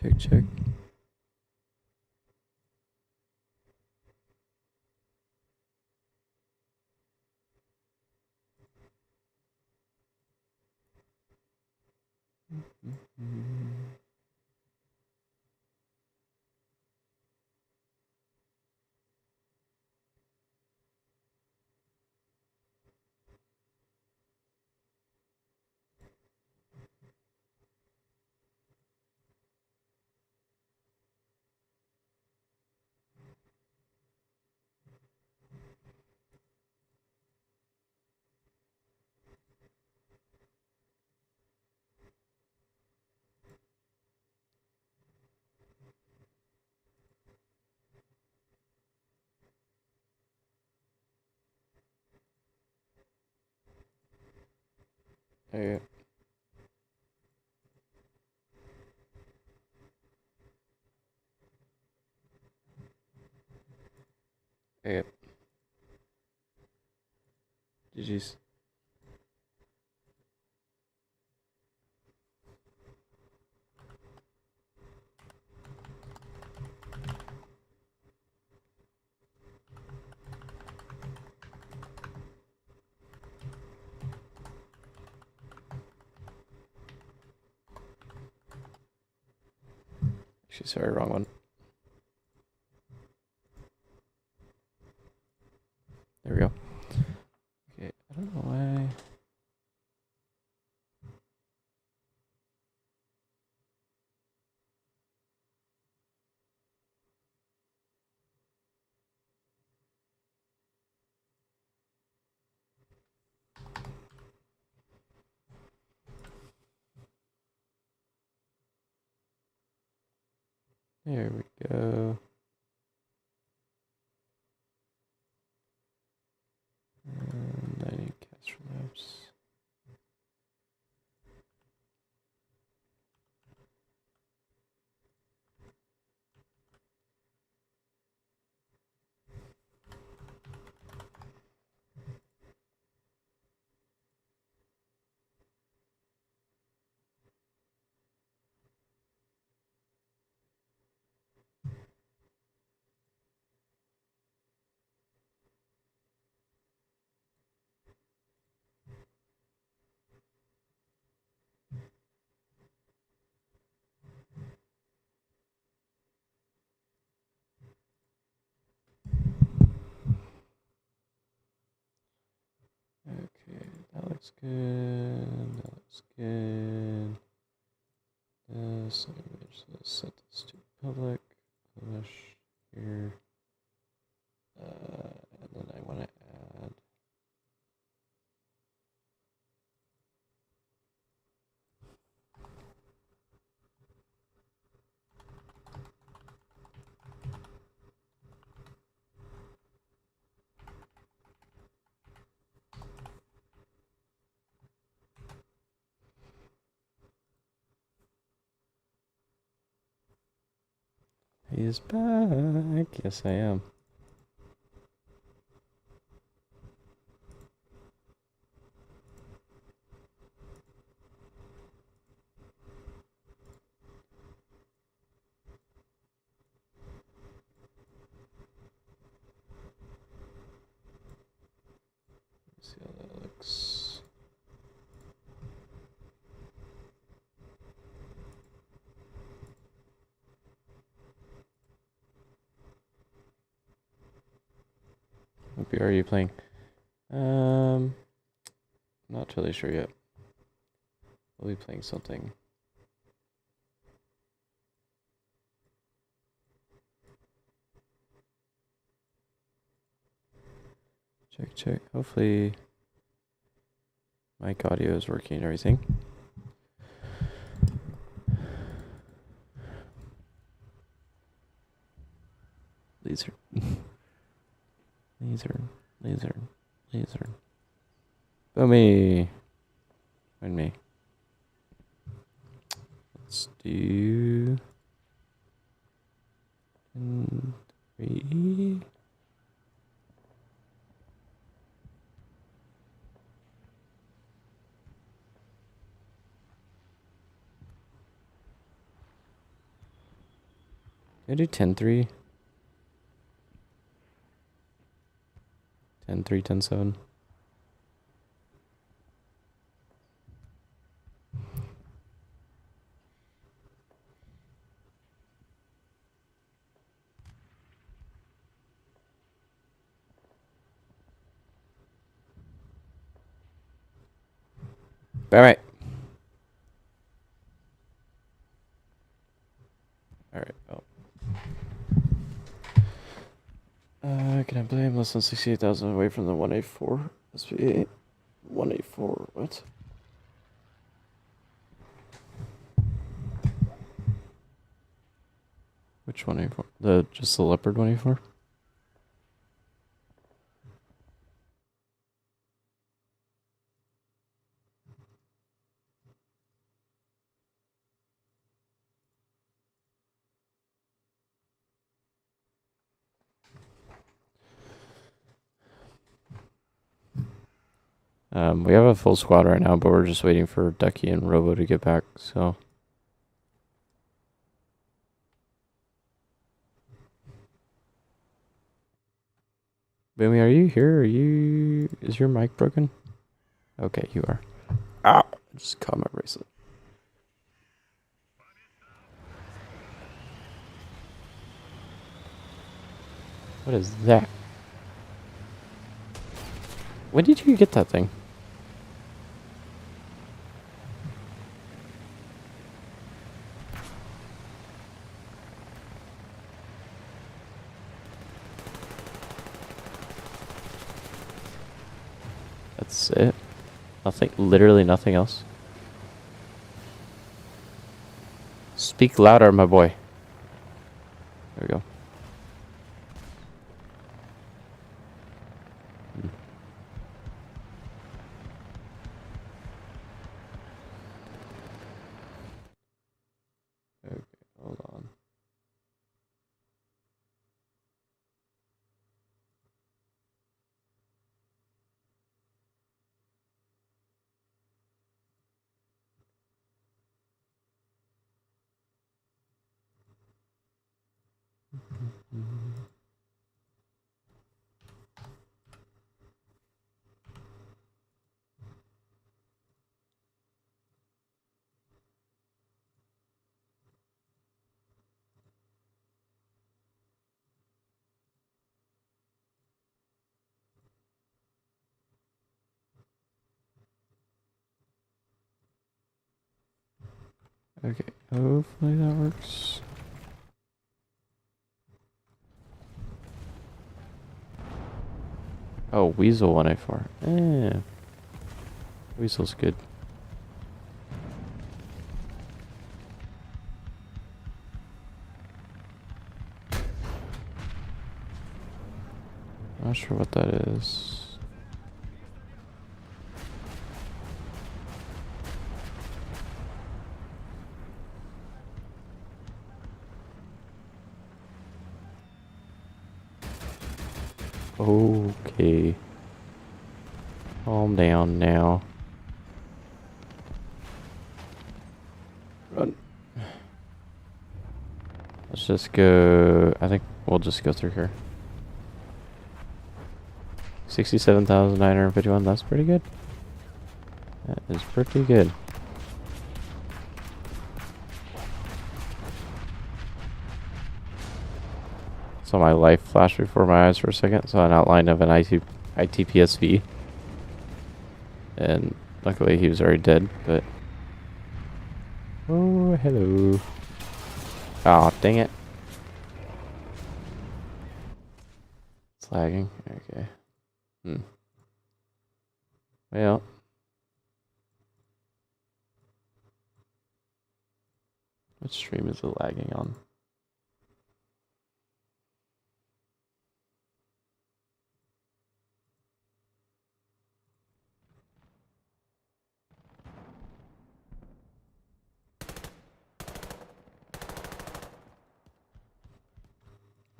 Check, check. Okay. Okay. GG's. Actually, sorry, wrong one. There we go. Okay, I don't know why. There we go. And I need cast relapse. Okay, that looks good. That looks good. This, let's set this to public. Publish here. And then I want to add. He is back. Yes, I am. Let's see how that looks. What BR are you playing? Not totally sure yet. We'll be playing something. Check, check. Hopefully mic audio is working and everything. Laser. Laser. Laser. Laser. Boomy. Find me. Let's do 3. Can I do 10-3? 10-3, 10-7. Alright. Alright, oh. Can I blame less than 68,000 away from the 184? SPA 184, what? Which 184? Just the leopard 184? We have a full squad right now, but we're just waiting for Ducky and Robo to get back, so. Boomy, are you here? Is your mic broken? Okay, you are. Ah! I just caught my bracelet. What is that? When did you get that thing? That's it? Nothing, literally nothing else? Speak louder, my boy. There we go. Okay, hold on. Okay, hopefully that works. Oh, Weasel 184. Eh. Weasel's good. Not sure what that is. Okay. Calm down now. Run. Let's just go. I think we'll just go through here. 67,951. That's pretty good. That is pretty good. So my life flashed before my eyes for a second. Saw an outline of an ITPSV. And luckily he was already dead, but... Oh, hello. Oh, dang it. It's lagging. Okay. Well. What stream is it lagging on?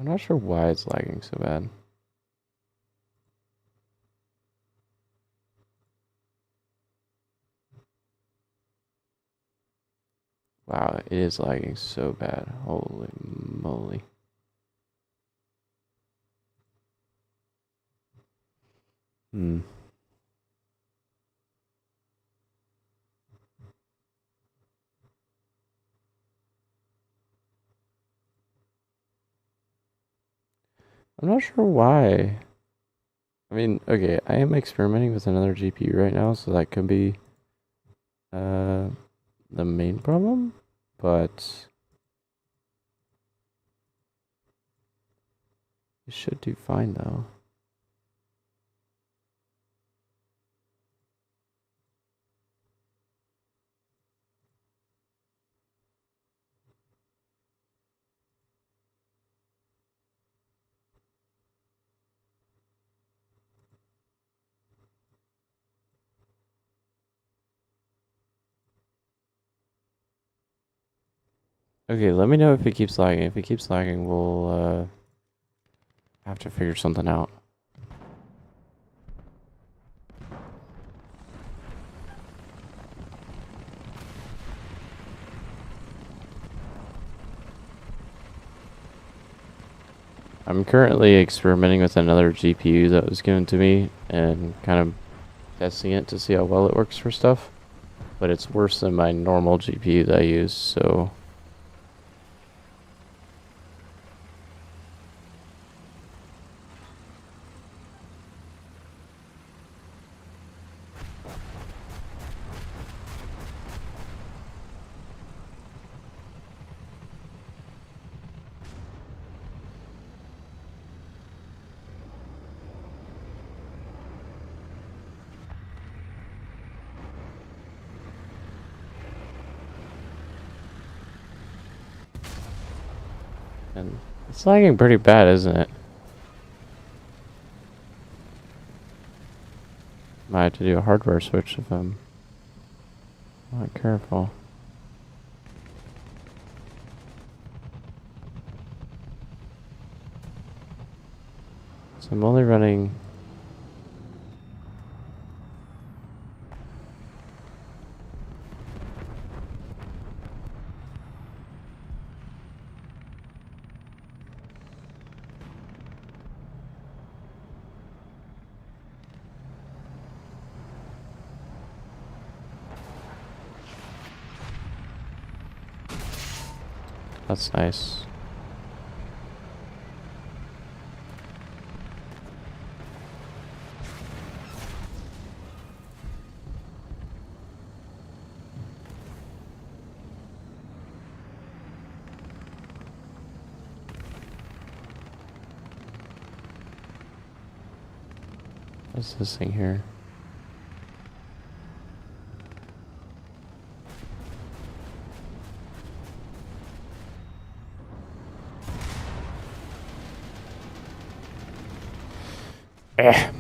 I'm not sure why it's lagging so bad. Wow, it is lagging so bad. Holy moly. Hmm. I'm not sure why. I mean, okay, I am experimenting with another GPU right now, so that could be uh the main problem, but it should do fine though. Okay, let me know if it keeps lagging. If it keeps lagging, we'll have to figure something out. I'm currently experimenting with another GPU that was given to me and kind of testing it to see how well it works for stuff. But it's worse than my normal GPU that I use, so... And it's lagging pretty bad, isn't it? Might have to do a hardware switch if I'm not careful. So I'm only running... That's nice. What's this thing here? Eh.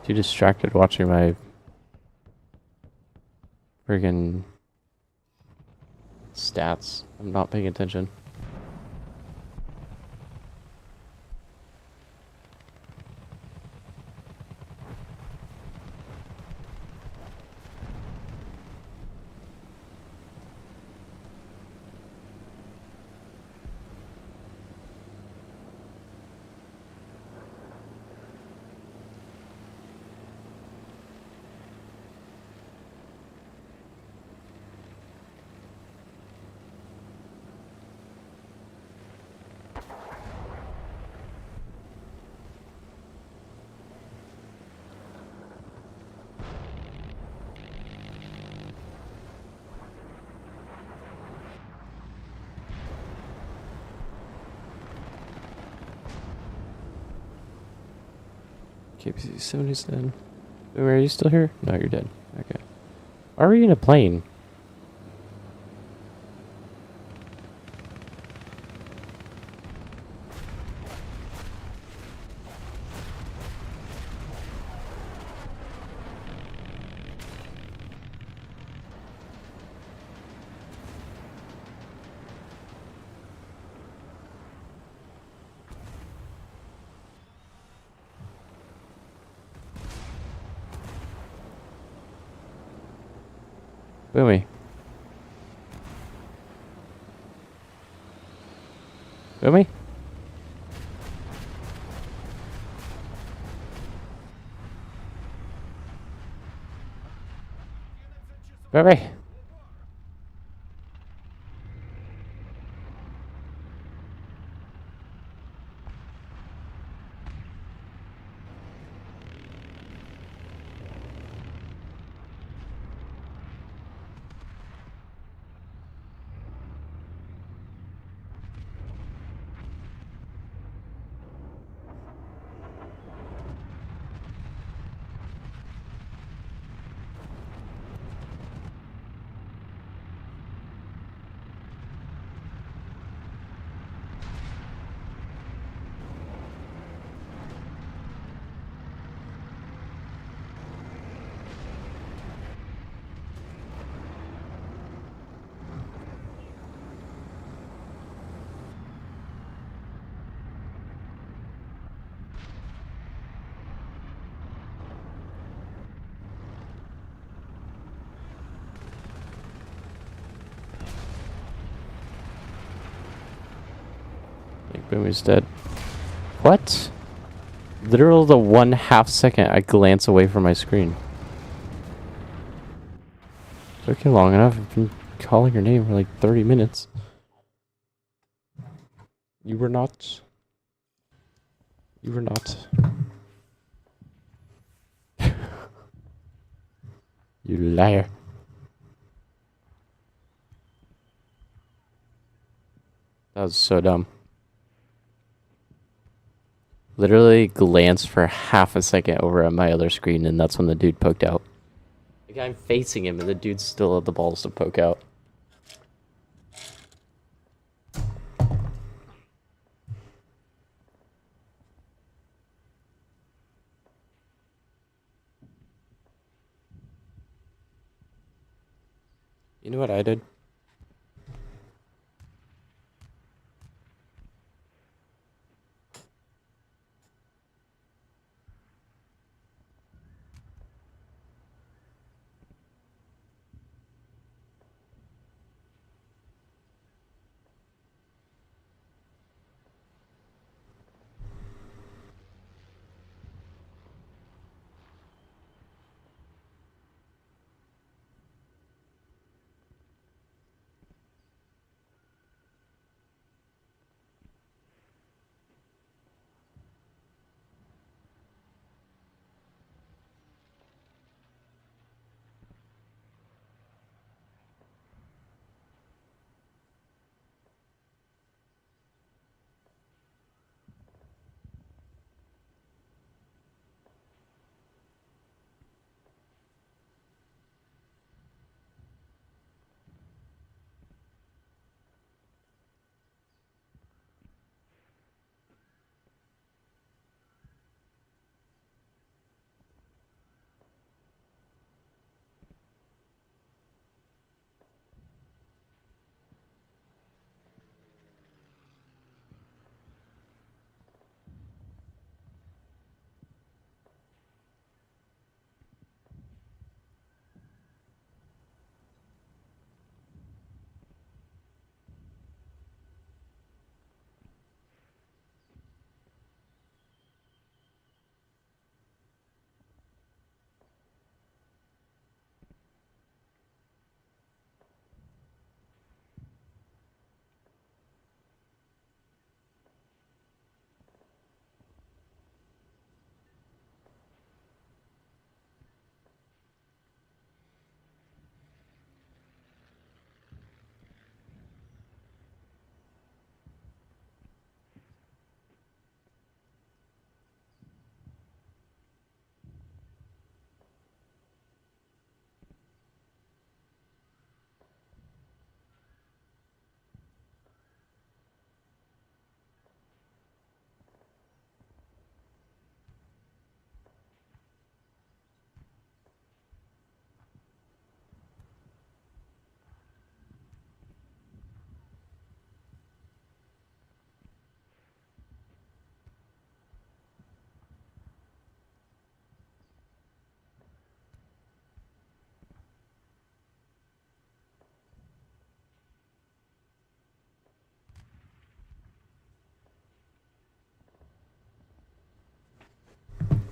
Too distracted watching my friggin' stats. I'm not paying attention. KPC 70's dead. Are you still here? No, you're dead. Okay. Why are you in a plane? Boomy. Boomy? Boomy? I think Boomy's dead. What? Literally the 1/2 second I glance away from my screen. Took you long enough. I've been calling your name for like 30 minutes. You were not. You were not. You liar. That was so dumb. Literally glanced for half a second over at my other screen, and that's when the dude poked out. Like, I'm facing him, and the dude still had the balls to poke out. You know what I did?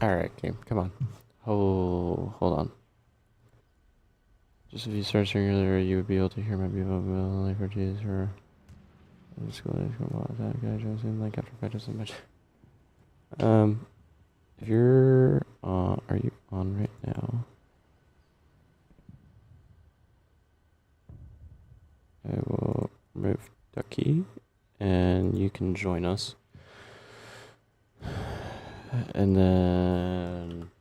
Alright, game, come on. Oh, hold on. Just if you start streaming earlier, you would be able to hear my people like for Jesus or the school that guy just in like after practice so much. If you're are you on right now? I will remove Ducky and you can join us. And then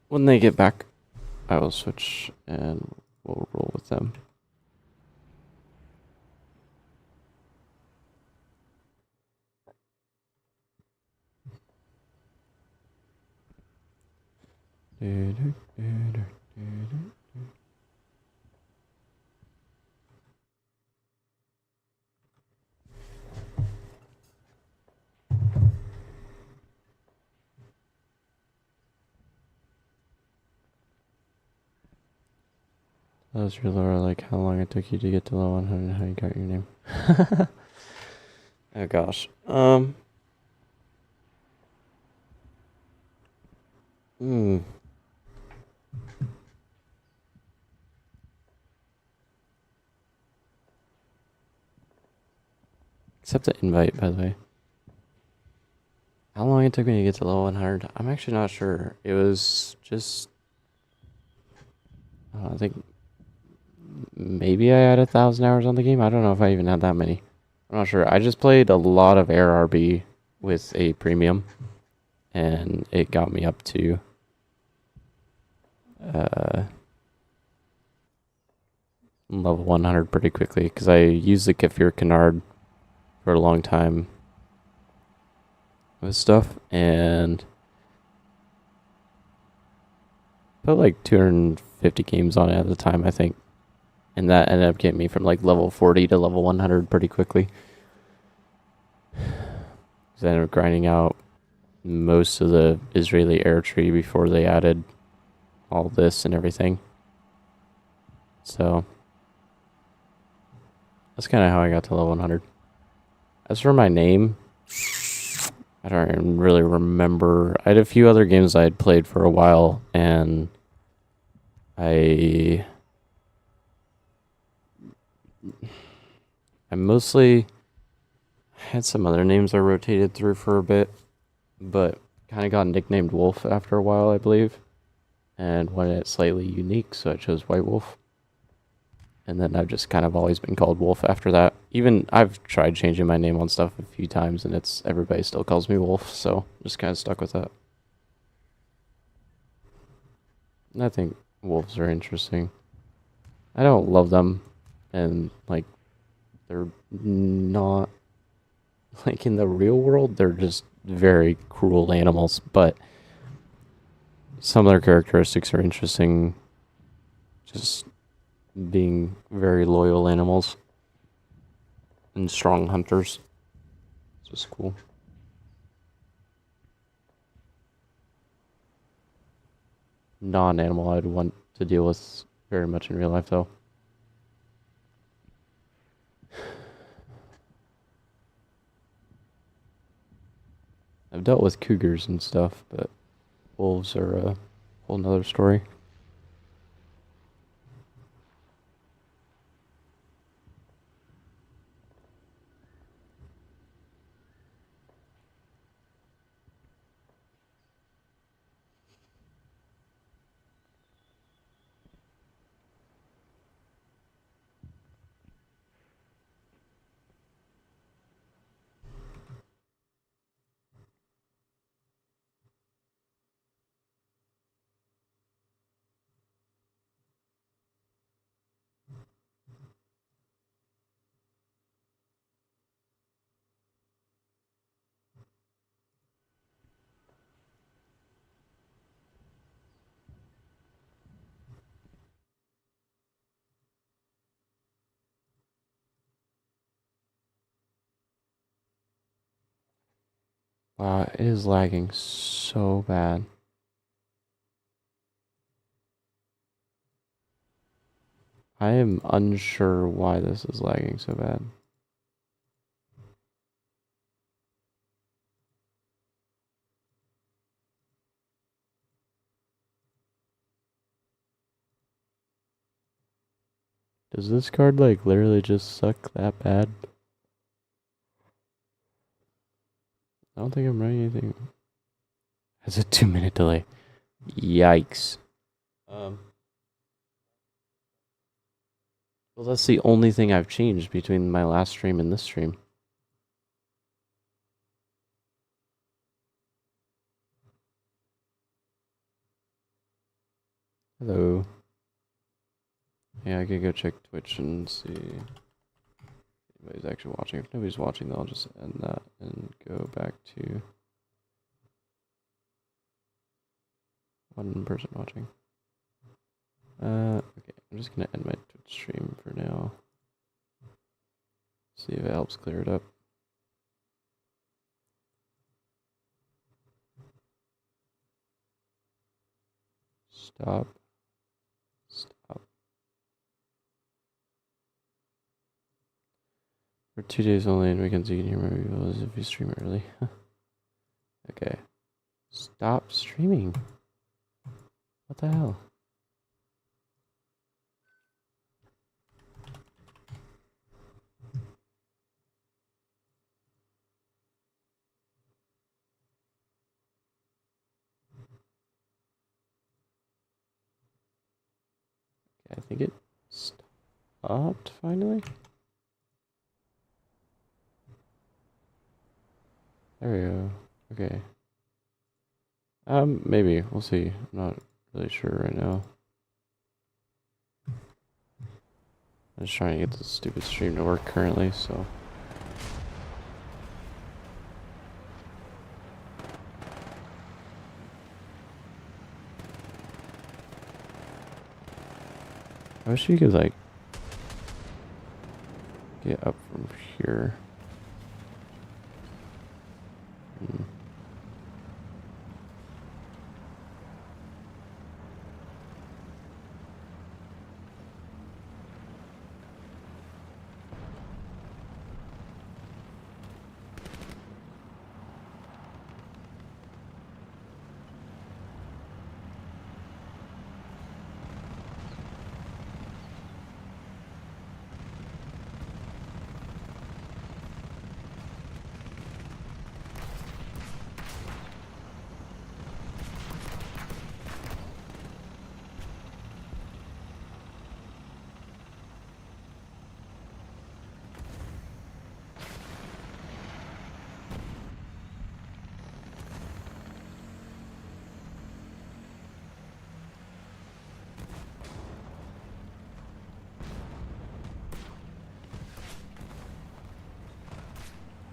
when they get back, I will switch and we'll roll with them. That was your Laura, like how long it took you to get to level 100 and how you got your name. Oh gosh. Accept the invite, by the way. How long it took me to get to level 100? I'm actually not sure. It was just... I think maybe I had 1,000 hours on the game. I don't know if I even had that many. I'm not sure. I just played a lot of Air RB with a premium, and it got me up to level 100 pretty quickly because I used the Kefir Canard for a long time with stuff and put like 250 games on it at the time, I think. And that ended up getting me from like level 40 to level 100 pretty quickly. Because I ended up grinding out most of the Israeli air tree before they added all this and everything. So that's kind of how I got to level 100. As for my name, I don't even really remember. I had a few other games I had played for a while, and I mostly had some other names I rotated through for a bit, but kind of got nicknamed Wolf after a while, I believe, and wanted it slightly unique, so I chose White Wolf. And then I've just kind of always been called Wolf after that. Even I've tried changing my name on stuff a few times, and everybody still calls me Wolf, so just kind of stuck with that. I think wolves are interesting. I don't love them, and like they're not like in the real world. They're just very cruel animals, but some of their characteristics are interesting. Just being very loyal animals and strong hunters. It's just cool. Non-animal I'd want to deal with very much in real life, though. I've dealt with cougars and stuff, but wolves are a whole nother story. Wow, it is lagging so bad. I am unsure why this is lagging so bad. Does this card like literally just suck that bad? I don't think I'm writing anything. Has a 2-minute delay. Yikes. Well, that's the only thing I've changed between my last stream and this stream. Hello. Yeah, I could go check Twitch and see if anybody's actually watching. If nobody's watching, then I'll just end that and go back to one person watching. Okay, I'm just gonna end my Twitch stream for now. See if it helps clear it up. Stop. Stop. For 2 days only, and weekends you can hear my reviews if you stream early. Okay. Stop streaming. What the hell? Okay, I think it stopped finally. There we go. Okay. Maybe. We'll see. I'm not really sure right now. I'm just trying to get this stupid stream to work currently, so. I wish you could, like, get up from here.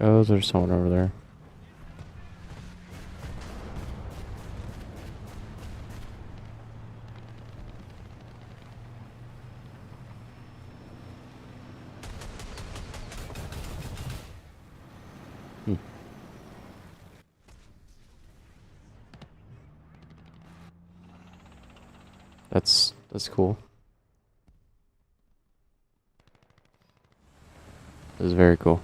Oh, there's someone over there. That's cool. This is very cool.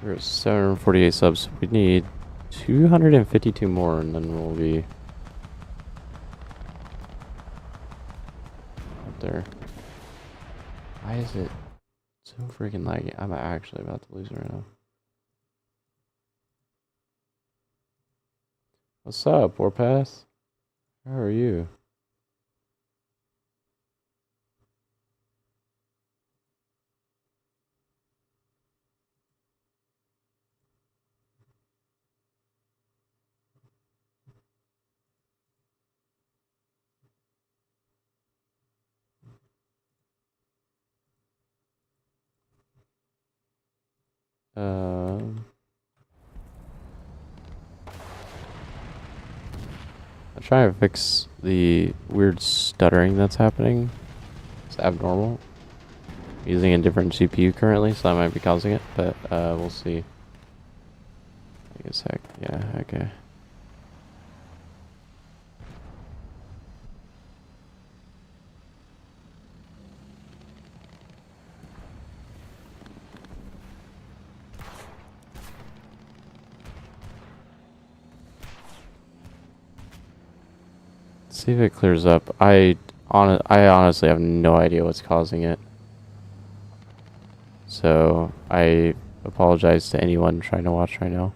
We're at 748 subs. We need 252 more, and then we'll be up there. Why is it so freaking laggy? I'm actually about to lose it right now. What's up, Warpath? How are you? I'm trying to fix the weird stuttering that's happening. It's abnormal. I'm using a different GPU currently, so that might be causing it, but we'll see. Wait a sec. Yeah, okay. See if it clears up. I honestly have no idea what's causing it. So I apologize to anyone trying to watch right now.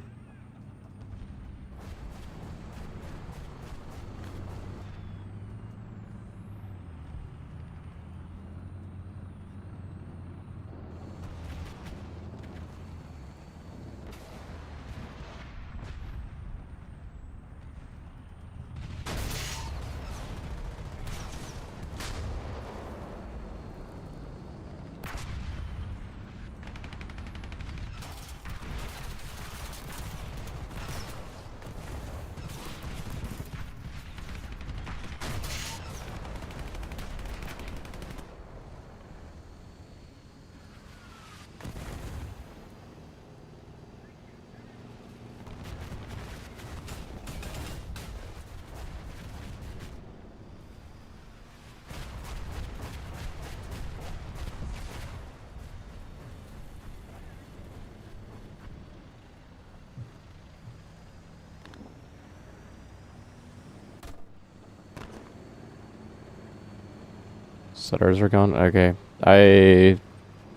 Setters are gone? Okay. I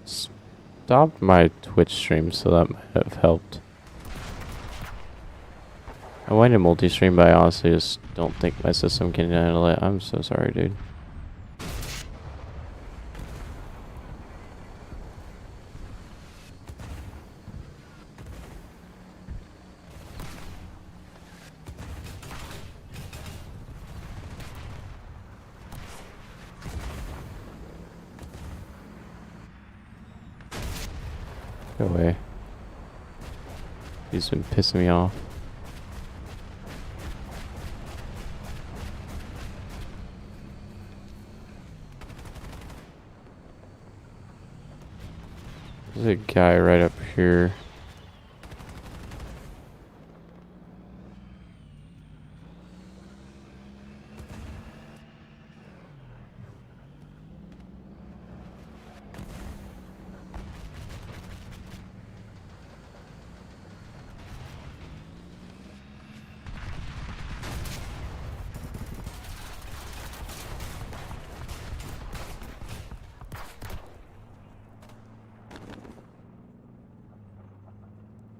stopped my Twitch stream, so that might have helped. I went in multi-stream, but I honestly just don't think my system can handle it. I'm so sorry, dude. Go away. He's been pissing me off. There's a guy right up here.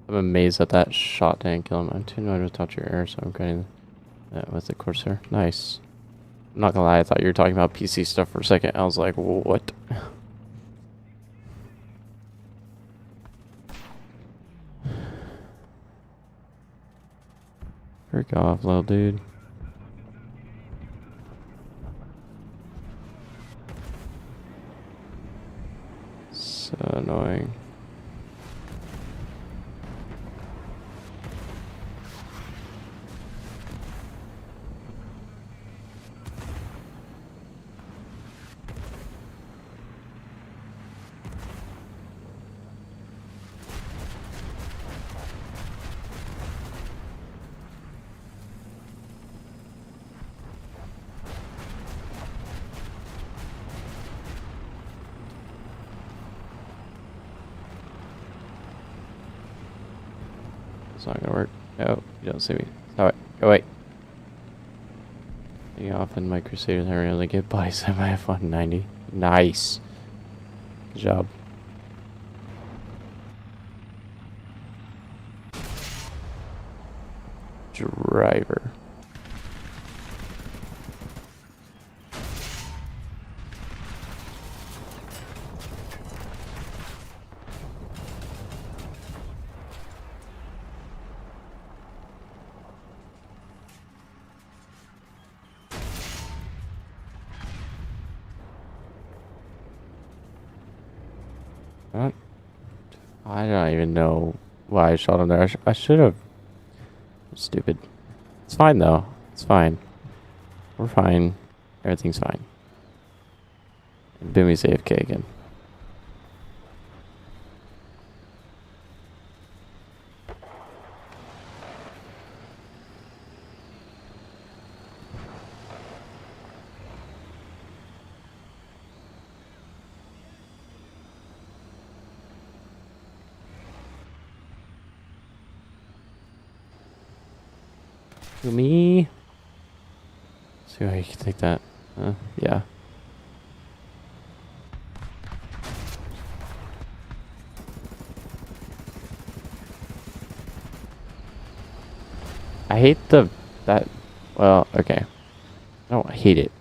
I'm amazed that that shot didn't kill him. I'm too annoyed with touch your air, so I'm getting that with the Corsair. Nice. I'm not gonna lie, I thought you were talking about PC stuff for a second. I was like, what? Frick off, little dude. So annoying. It's not gonna work. No, you don't see me. Stop it. Go away. Getting off in my Crusaders, I really get by semi-F190. Nice. Good job. Driver. What? I don't even know why I shot him there. I should have. Stupid. It's fine though. It's fine. We're fine. Everything's fine. Boomy AFK again. To me. See how you can take that. Yeah. I hate that, well, okay. I don't hate it.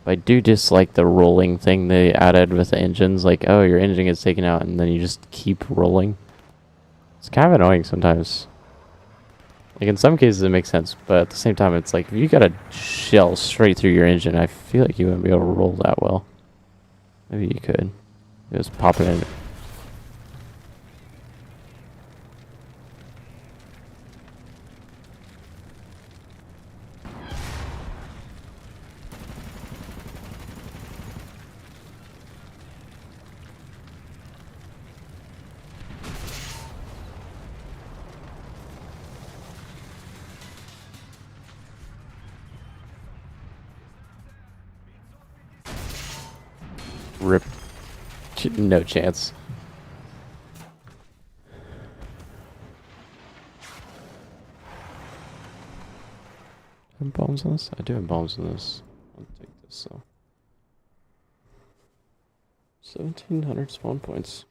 But I do dislike the rolling thing they added with the engines. Like, oh, your engine gets taken out and then you just keep rolling. It's kind of annoying sometimes. Like, in some cases it makes sense, but at the same time it's like, if you got a shell straight through your engine, I feel like you wouldn't be able to roll that well. Maybe you could. Just pop it in. Rip. No chance. I have bombs on this? I do have bombs on this. I'll take this, so. 1700 spawn points.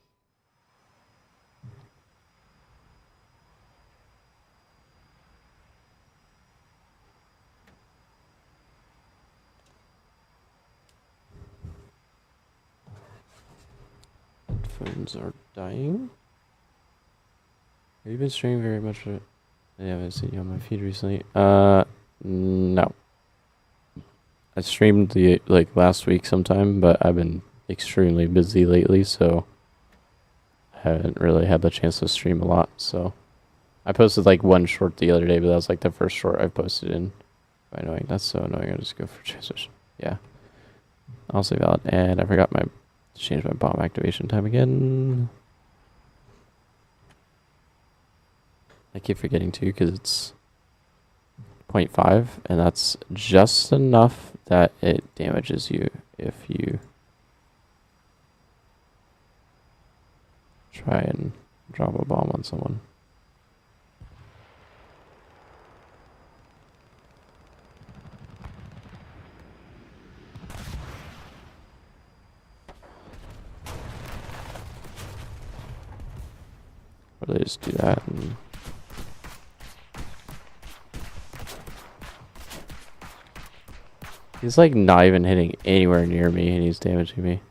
Headphones are dying. Have you been streaming very much? I haven't seen you on my feed recently. No. I streamed like last week sometime, but I've been extremely busy lately, so I haven't really had the chance to stream a lot. So I posted like one short the other day, but that was like the first short I've posted in. Quite annoying. That's so annoying. I'll just go for transition. Yeah. Also valid. And I forgot to change my bomb activation time again. I keep forgetting to because it's 0.5, and that's just enough that it damages you if you try and drop a bomb on someone. Or they just do that and he's like not even hitting anywhere near me and he's damaging me.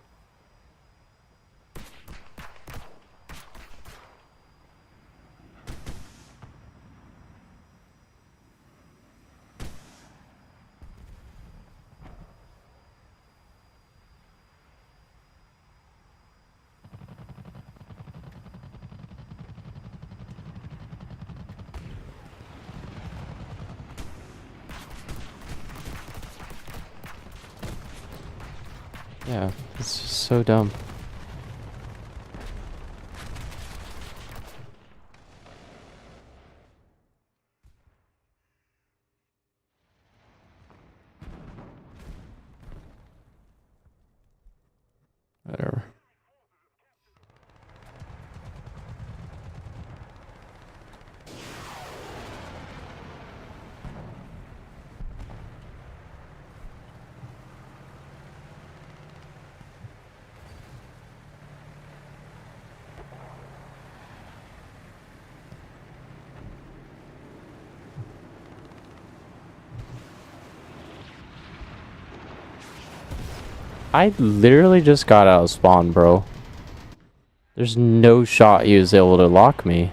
Yeah, it's just so dumb. Whatever. I literally just got out of spawn, bro. There's no shot he was able to lock me.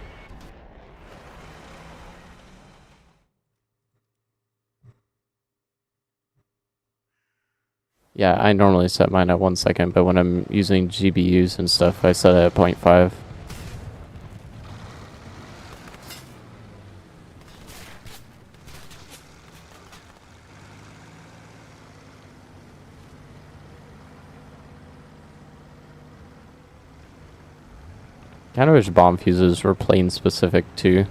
Yeah, I normally set mine at 1 second, but when I'm using GBUs and stuff, I set it at 0.5. Kind of wish bomb fuses were plane specific too.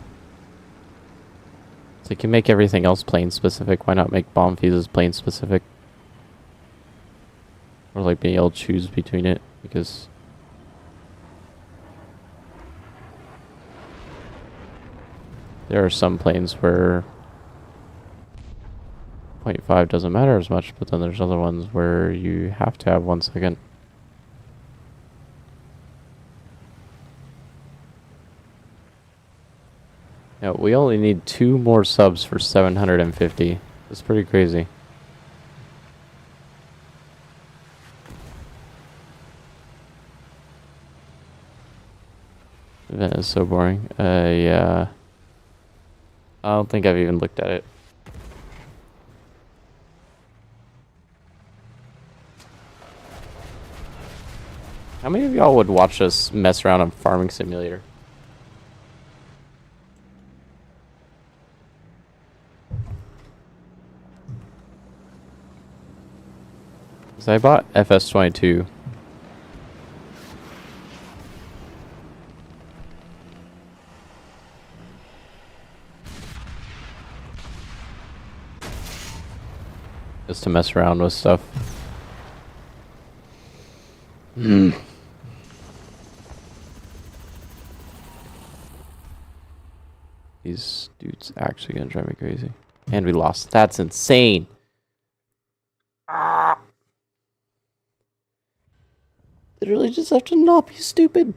So you can make everything else plane specific. Why not make bomb fuses plane specific? Or like being able to choose between it, because there are some planes where 0.5 doesn't matter as much, but then there's other ones where you have to have 1 second. Yeah, we only need 2 more subs for 750. That's pretty crazy. Event is so boring. Yeah. I don't think I've even looked at it. How many of y'all would watch us mess around on Farming Simulator? Because I bought FS22. Just to mess around with stuff. These dudes actually gonna drive me crazy. And we lost. That's insane. Literally just have to not be stupid.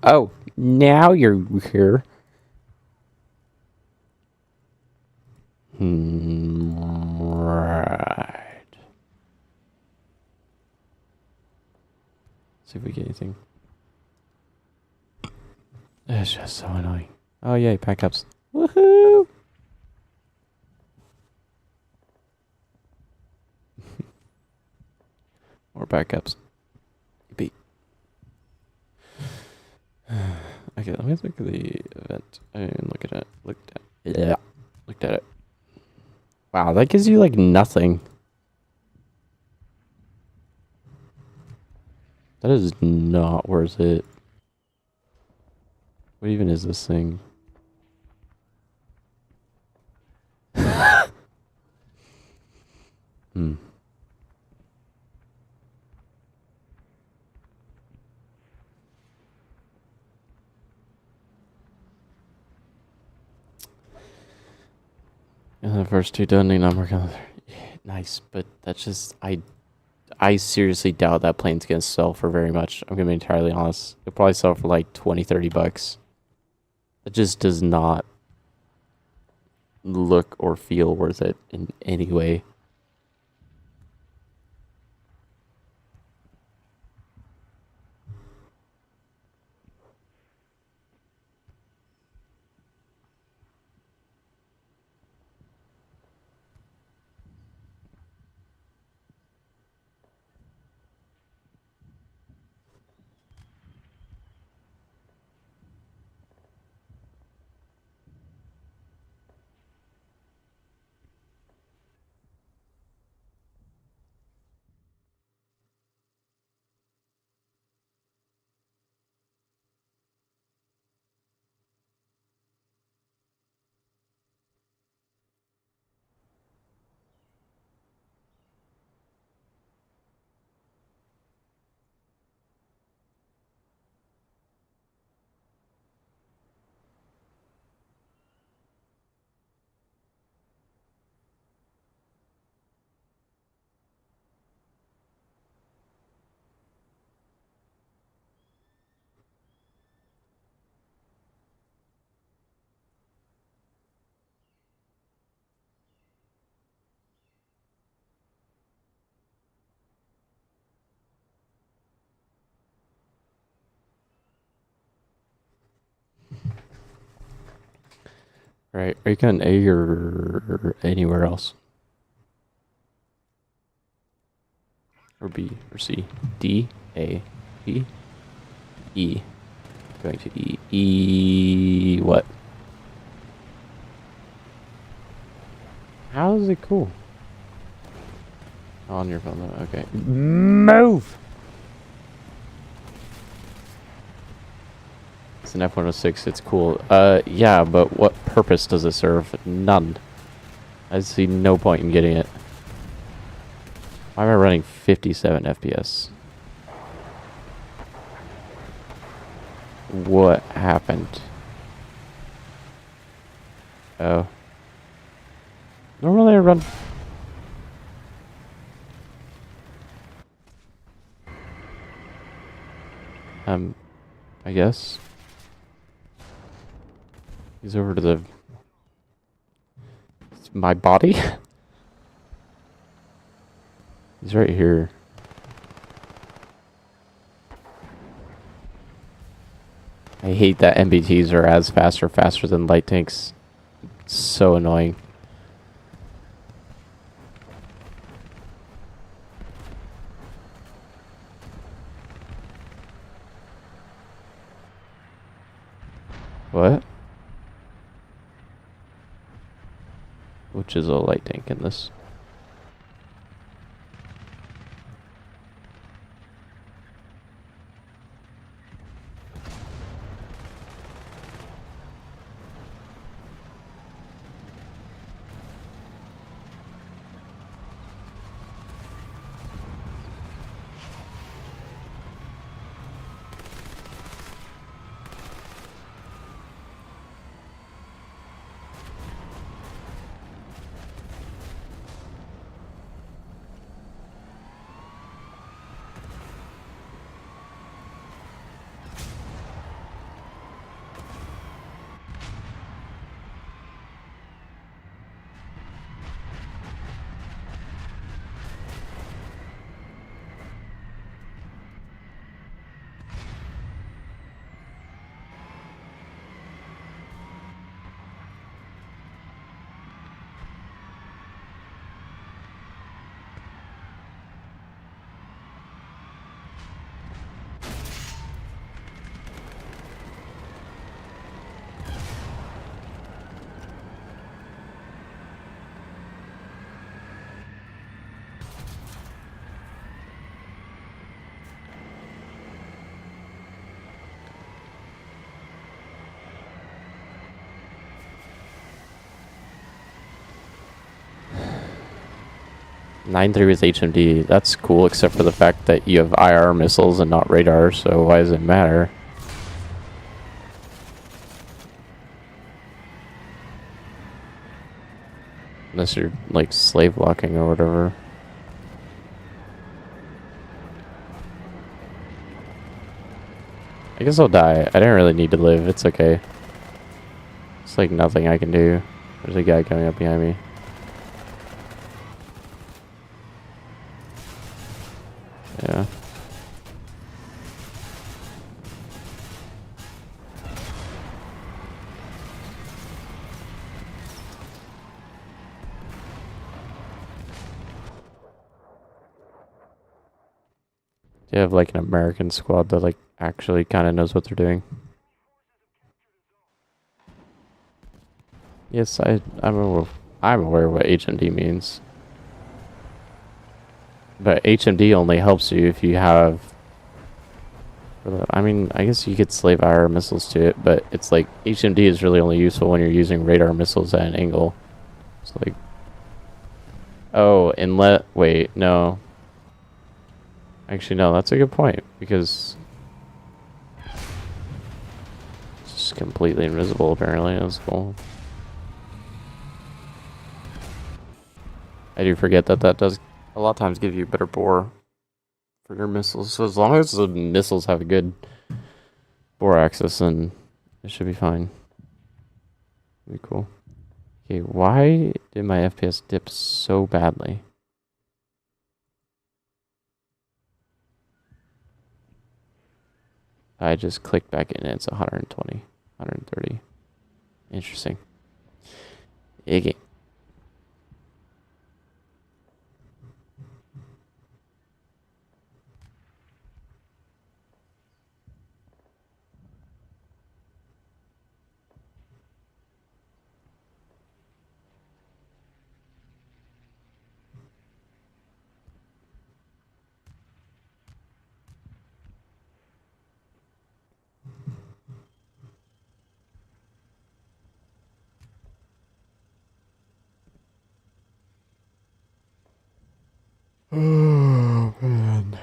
Oh, now you're here. Right. See if we get anything. It's just so annoying. Oh yay, pack ups. Woohoo! More backups. Beat. Okay, let me look at the event. I didn't look at it. Looked at it. Wow, that gives you like nothing. That is not worth it. What even is this thing? And the first 2 done, and I'm working on the third. Nice, but that's just I seriously doubt that plane's gonna sell for very much. I'm gonna be entirely honest. It'll probably sell for like 20-30 bucks. It just does not look or feel worth it in any way. Right? Are you going A or anywhere else? Or B or C? D, A, B, E. Going to E. E what? How is it cool? On your phone though, okay. Move! It's an F-106, it's cool. Yeah, but what purpose does it serve? None. I see no point in getting it. Why am I running 57 FPS? What happened? Oh. Normally I run... I guess. He's over to the... It's my body? He's right here. I hate that MBTs are as faster than light tanks. It's so annoying. What? Which is a light tank in this? Nine 3 with HMD, that's cool, except for the fact that you have IR missiles and not radar, so why does it matter? Unless you're, like, slave locking or whatever. I guess I'll die. I didn't really need to live, it's okay. It's like nothing I can do. There's a guy coming up behind me. Yeah. Do you have like an American squad that like actually kind of knows what they're doing? Yes, I'm aware what HMD means. But HMD only helps you if you have... I mean, I guess you could slave IR missiles to it, but it's like HMD is really only useful when you're using radar missiles at an angle. It's like... Oh, wait, no. Actually, no, that's a good point, because... It's just completely invisible, apparently. That's cool. I do forget that does a lot of times give you better bore for your missiles. So as long as the missiles have a good bore axis, then it should be fine. Be cool. Okay, why did my FPS dip so badly? I just clicked back in and it's 120, 130. Interesting. Okay. Oh, man.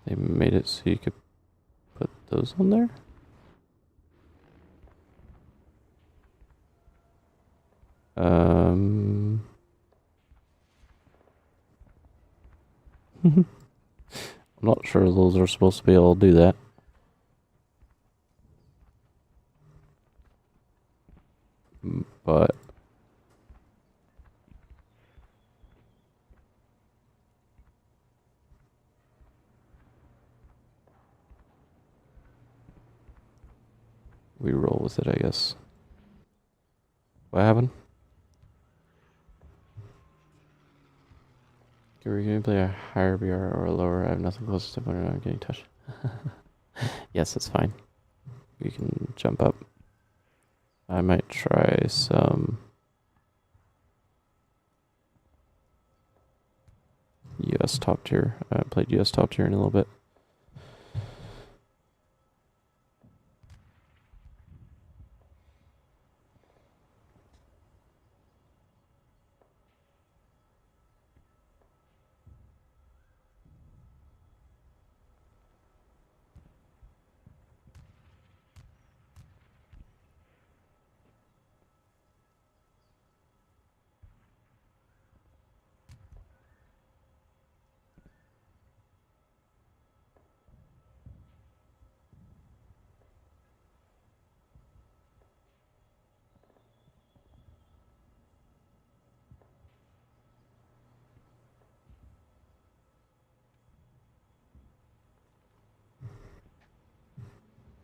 They made it so you could put those on there? I'm not sure those are supposed to be able to do that. But we roll with it, I guess. What happened? Are we going to play a higher BR or a lower? I have nothing close to when I'm getting touched. Yes, that's fine. We can jump up. I might try some US top tier. I haven't played US top tier in a little bit.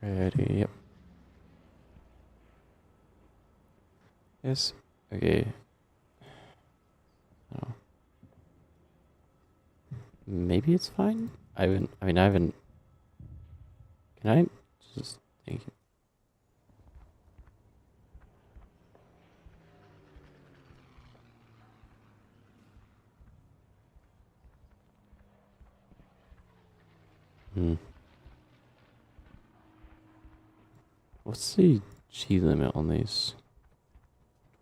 Ready, yep. Yes, okay. Oh. Maybe it's fine? I haven't, can I just think? What's the G limit on these?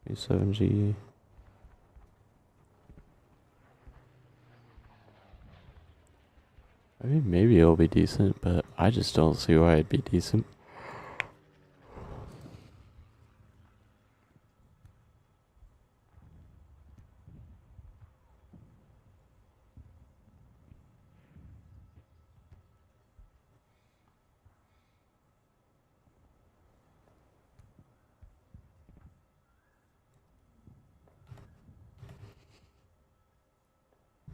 27G. I mean, maybe it'll be decent, but I just don't see why it'd be decent.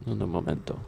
No momento.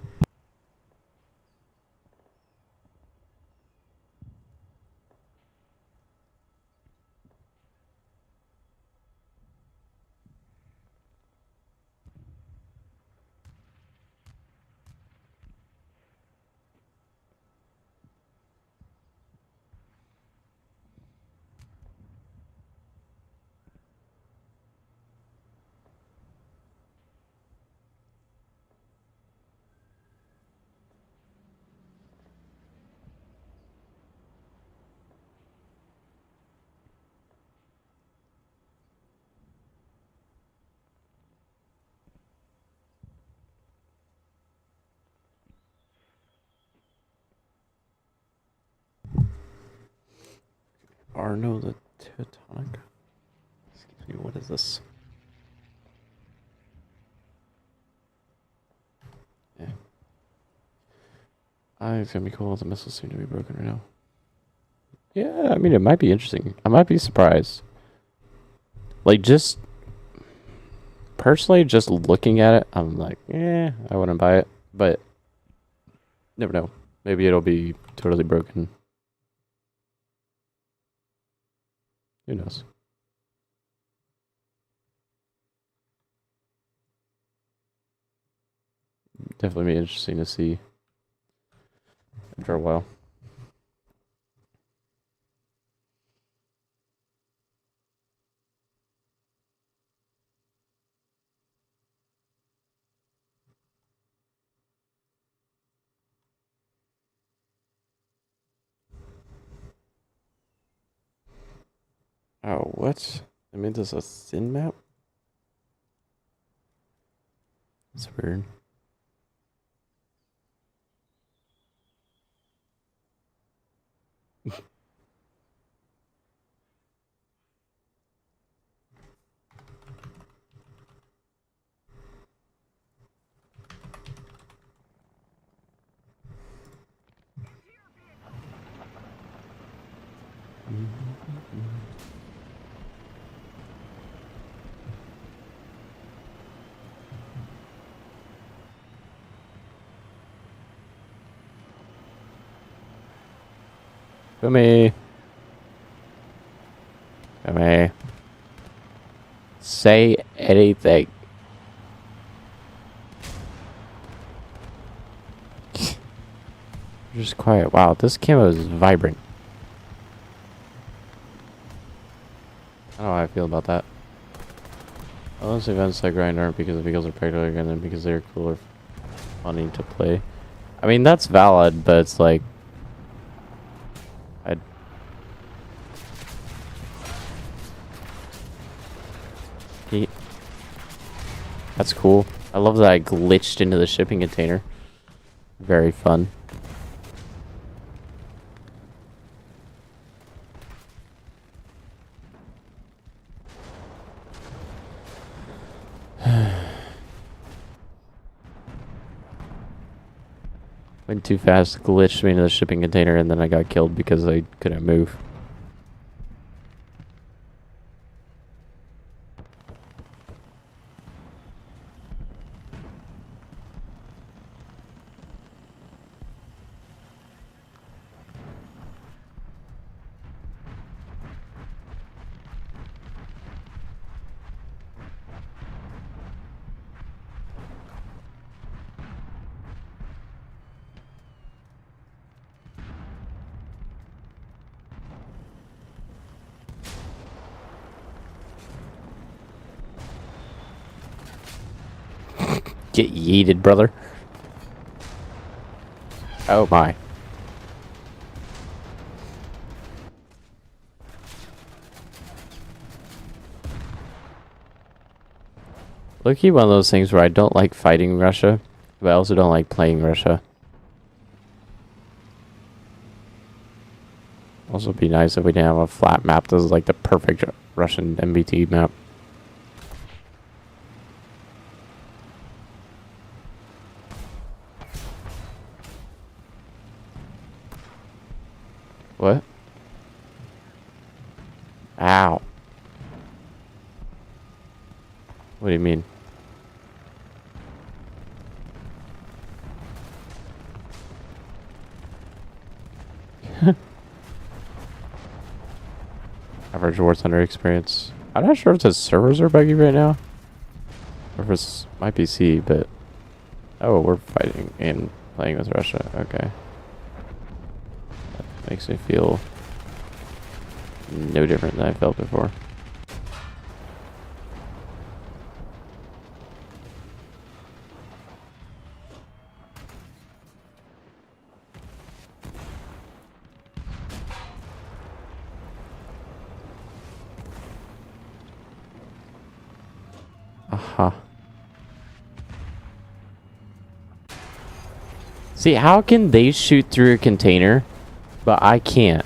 Arno the Teutonic? Excuse me, what is this? Yeah. It's gonna be cool. The missiles seem to be broken right now. Yeah, I mean, it might be interesting. I might be surprised. Like, just personally, just looking at it, I'm like, I wouldn't buy it. But never know. Maybe it'll be totally broken. Who knows? Definitely be interesting to see after a while. Oh, what? I mean, this a thin map? That's weird. Come here. Come here. Say anything. Just quiet. Wow, this camo is vibrant. I don't know how I feel about that. All those events I grind aren't because the vehicles are practically and because they're cool or funny to play. I mean, that's valid, but it's like... That's cool. I love that I glitched into the shipping container. Very fun. Went too fast, glitched me into the shipping container, and then I got killed because I couldn't move. Get yeeted, brother. Oh my. Low-key one of those things where I don't like fighting Russia, but I also don't like playing Russia. Also be nice if we didn't have a flat map. This is like the perfect Russian MBT map. What? Ow. What do you mean? Average Warthunder experience. I'm not sure if the servers are buggy right now. Or if it's my PC, but... Oh, we're fighting and playing with Russia. Okay. That makes me feel... no different than I felt before. Aha. See, how can they shoot through a container, but I can't?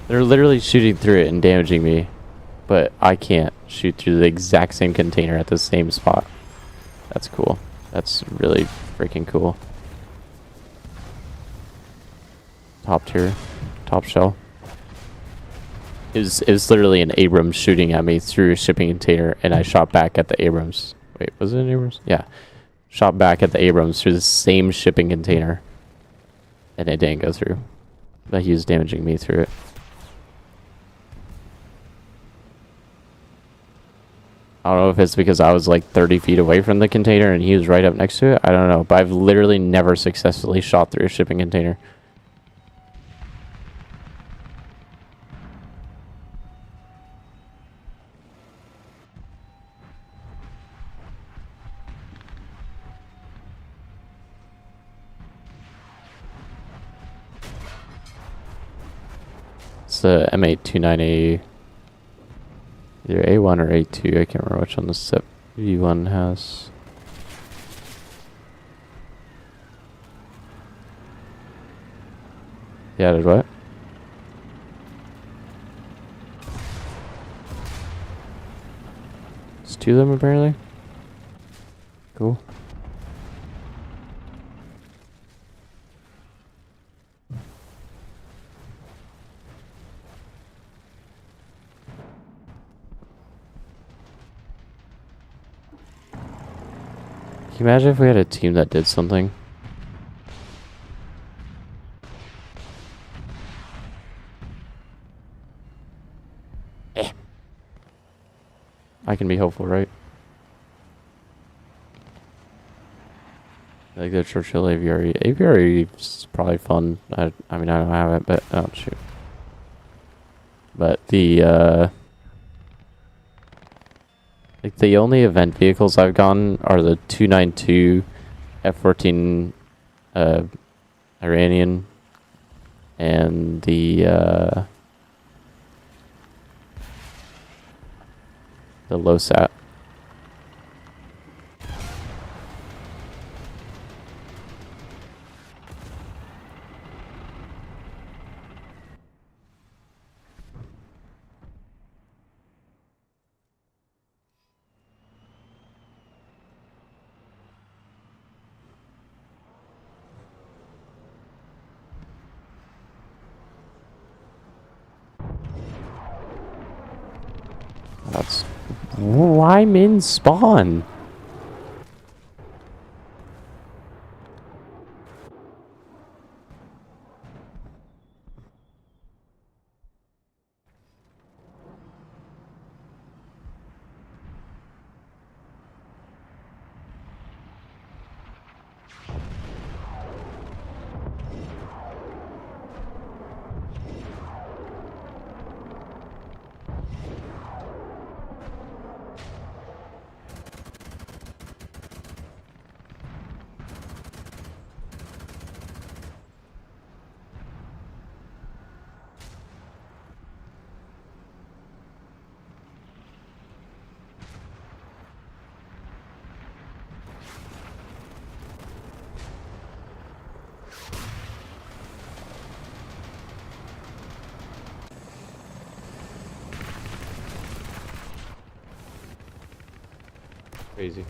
They're literally shooting through it and damaging me, but I can't shoot through the exact same container at the same spot. That's cool. That's really freaking cool. Top tier. Top shell. It was literally an Abrams shooting at me through a shipping container, and I shot back at the Abrams. Wait, was it an Abrams? Yeah. Shot back at the Abrams through the same shipping container, and it didn't go through. But he was damaging me through it. I don't know if it's because I was like 30 feet away from the container and he was right up next to it. I don't know, but I've literally never successfully shot through a shipping container. It's the M829A, either A1 or A2. I can't remember which one the SIP V1 has. Yeah, did what? It's two of them apparently. Cool. Can you imagine if we had a team that did something? I can be hopeful, right? Like the Churchill Aviary. Aviary is probably fun. I mean, I don't have it, but oh shoot. But the like the only event vehicles I've gotten are the 292 F-14 Iranian and the LOSAT. That's why min spawn. Crazy.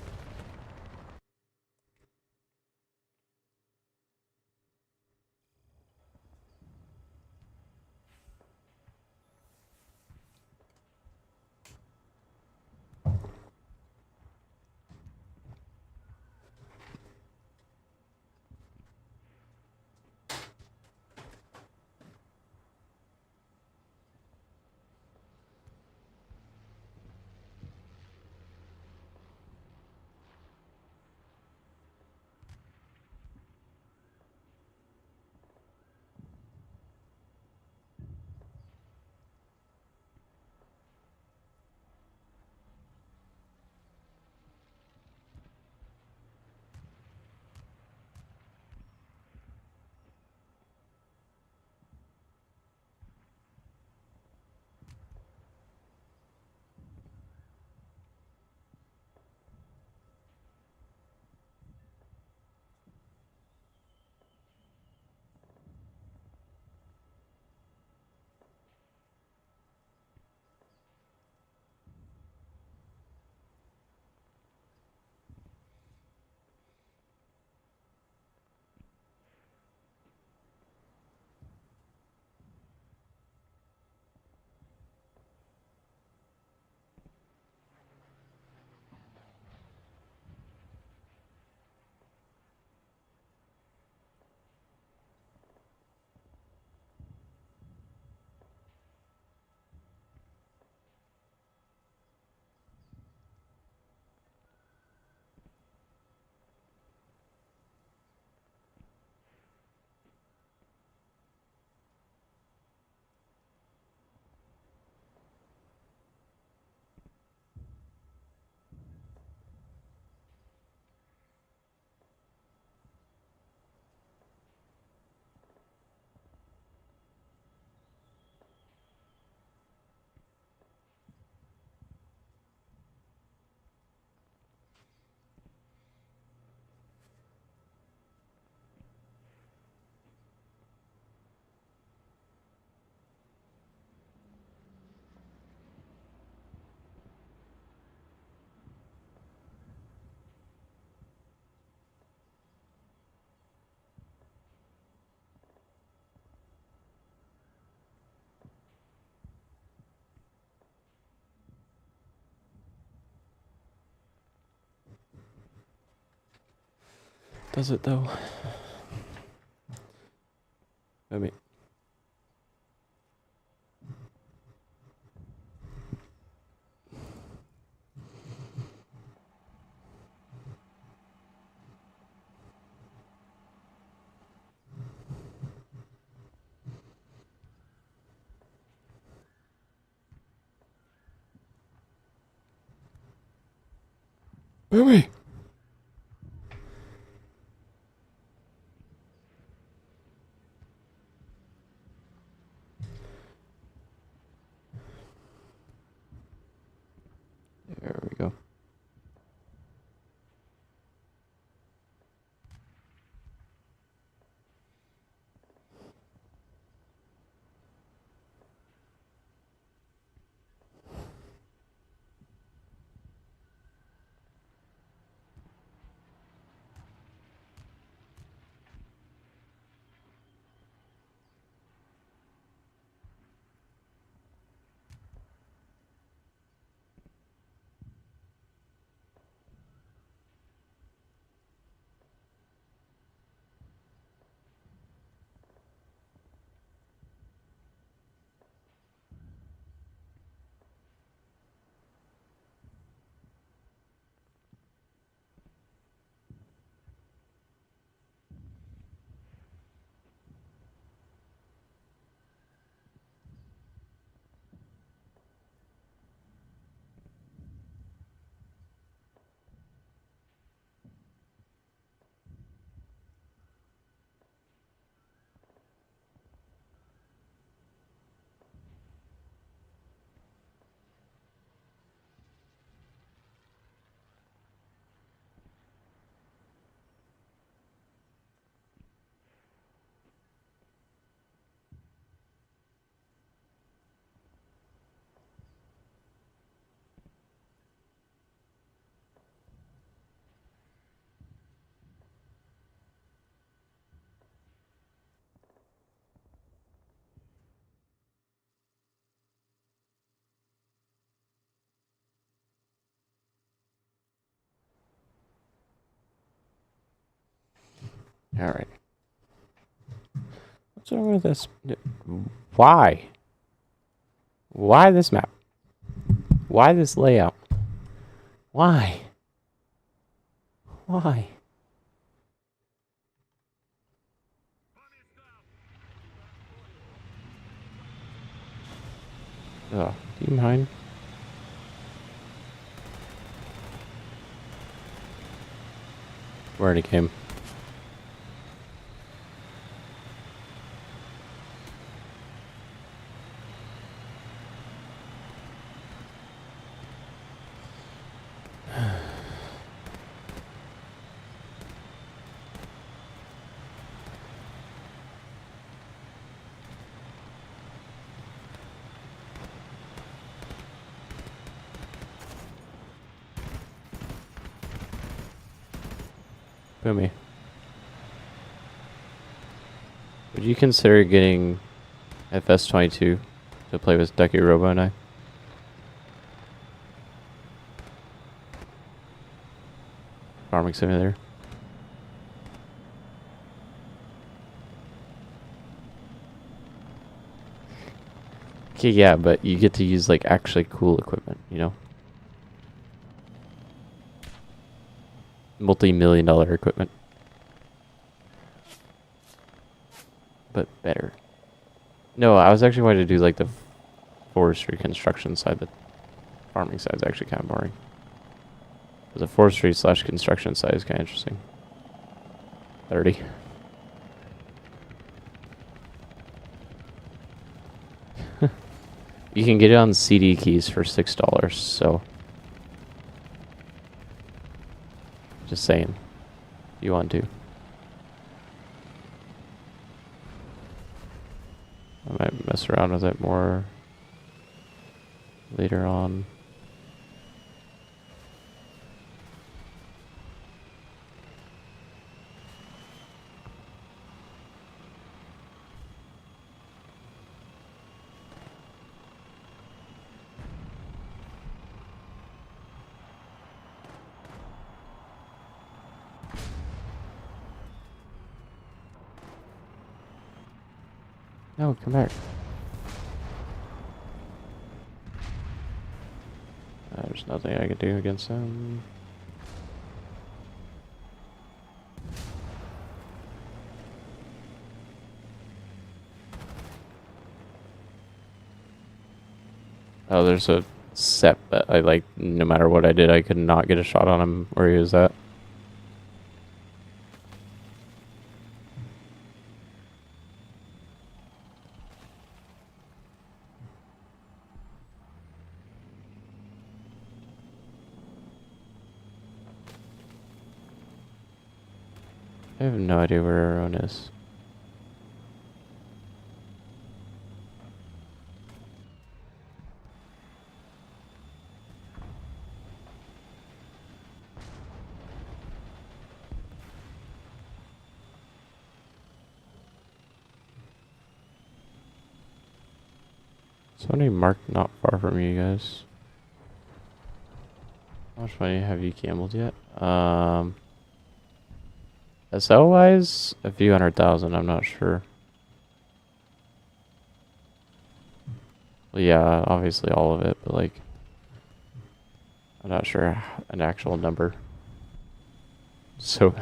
Does it though? I mean, Boomy! There we go. Alright. What's wrong with this? Why? Why this map? Why this layout? Why? Why? Oh, do you mind? Where it came? Boomy. Would you consider getting FS22 to play with Ducky Robo and I? Farming Simulator. Okay, yeah, but you get to use like actually cool equipment, you know? Multi-million-dollar equipment. But better. No, I was actually going to do like the forestry construction side. The farming side is actually kind of boring. But the forestry / construction side is kind of interesting. 30. You can get it on CD keys for $6, so... Just saying. If you want to. I might mess around with it more later on. No, come back. There's nothing I can do against them. Oh, there's a set, but I like no matter what I did, I could not get a shot on him where he was at. I have no idea where everyone is. Somebody marked not far from you guys. How much money have you gambled yet? SL wise, a few 100,000, I'm not sure. Well, yeah, obviously all of it, but like, I'm not sure an actual number. So,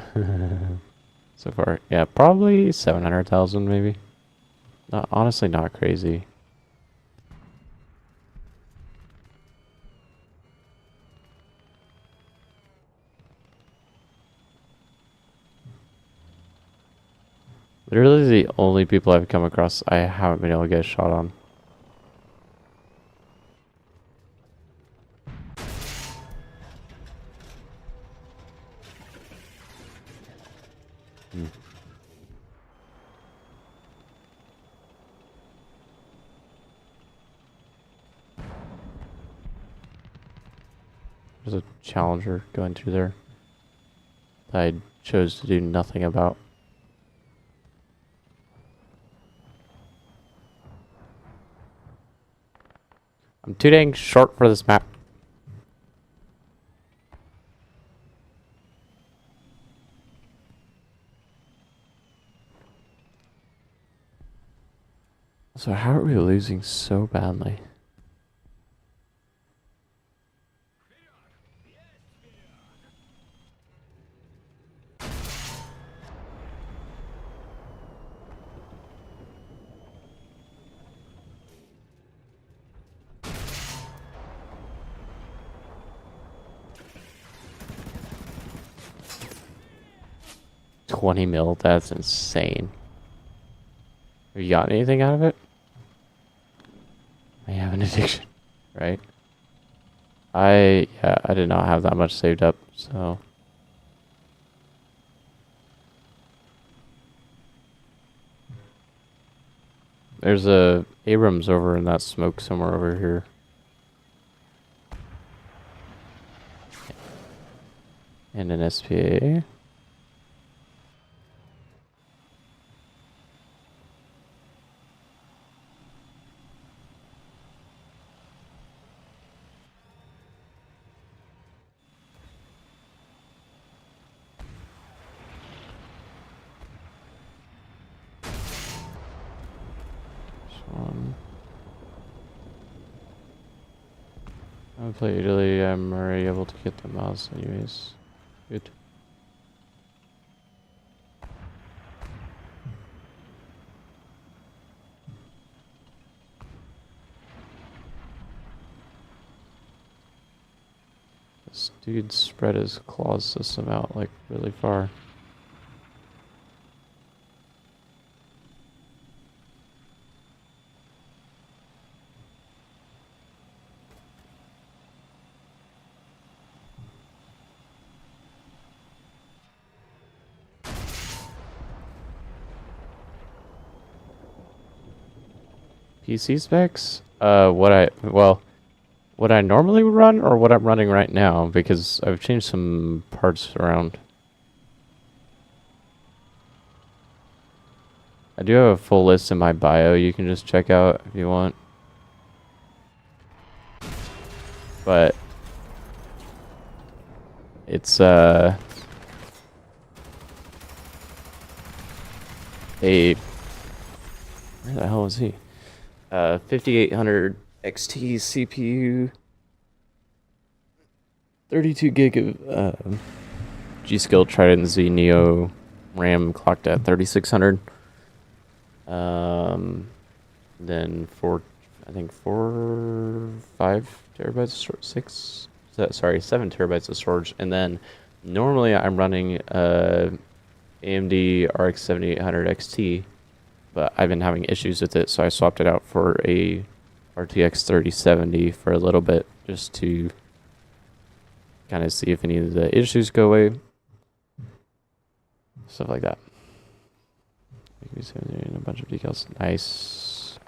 so far, yeah, probably 700,000 maybe. Not honestly, not crazy. Literally the only people I've come across I haven't been able to get a shot on. There's a challenger going through there that I chose to do nothing about. I'm too dang short for this map. So how are we losing so badly? $20 mil, that's insane. Have you got anything out of it? I have an addiction, right? I did not have that much saved up, so. There's a Abrams over in that smoke somewhere over here. And an SPA. I play Italy, I'm already able to get the mouse anyways. Good. This dude spread his claws system out like really far. PC specs? What I normally run or what I'm running right now, because I've changed some parts around. I do have a full list in my bio you can just check out if you want. But it's a where the hell is he? 5800 XT CPU, 32 gig of G-Skill Trident Z Neo RAM clocked at 3600. Then I think 5 terabytes of storage, 7 terabytes of storage, and then normally I'm running AMD RX 7800 XT, but I've been having issues with it, so I swapped it out for a RTX 3070 for a little bit, just to kind of see if any of the issues go away, stuff like that. And a bunch of decals, nice.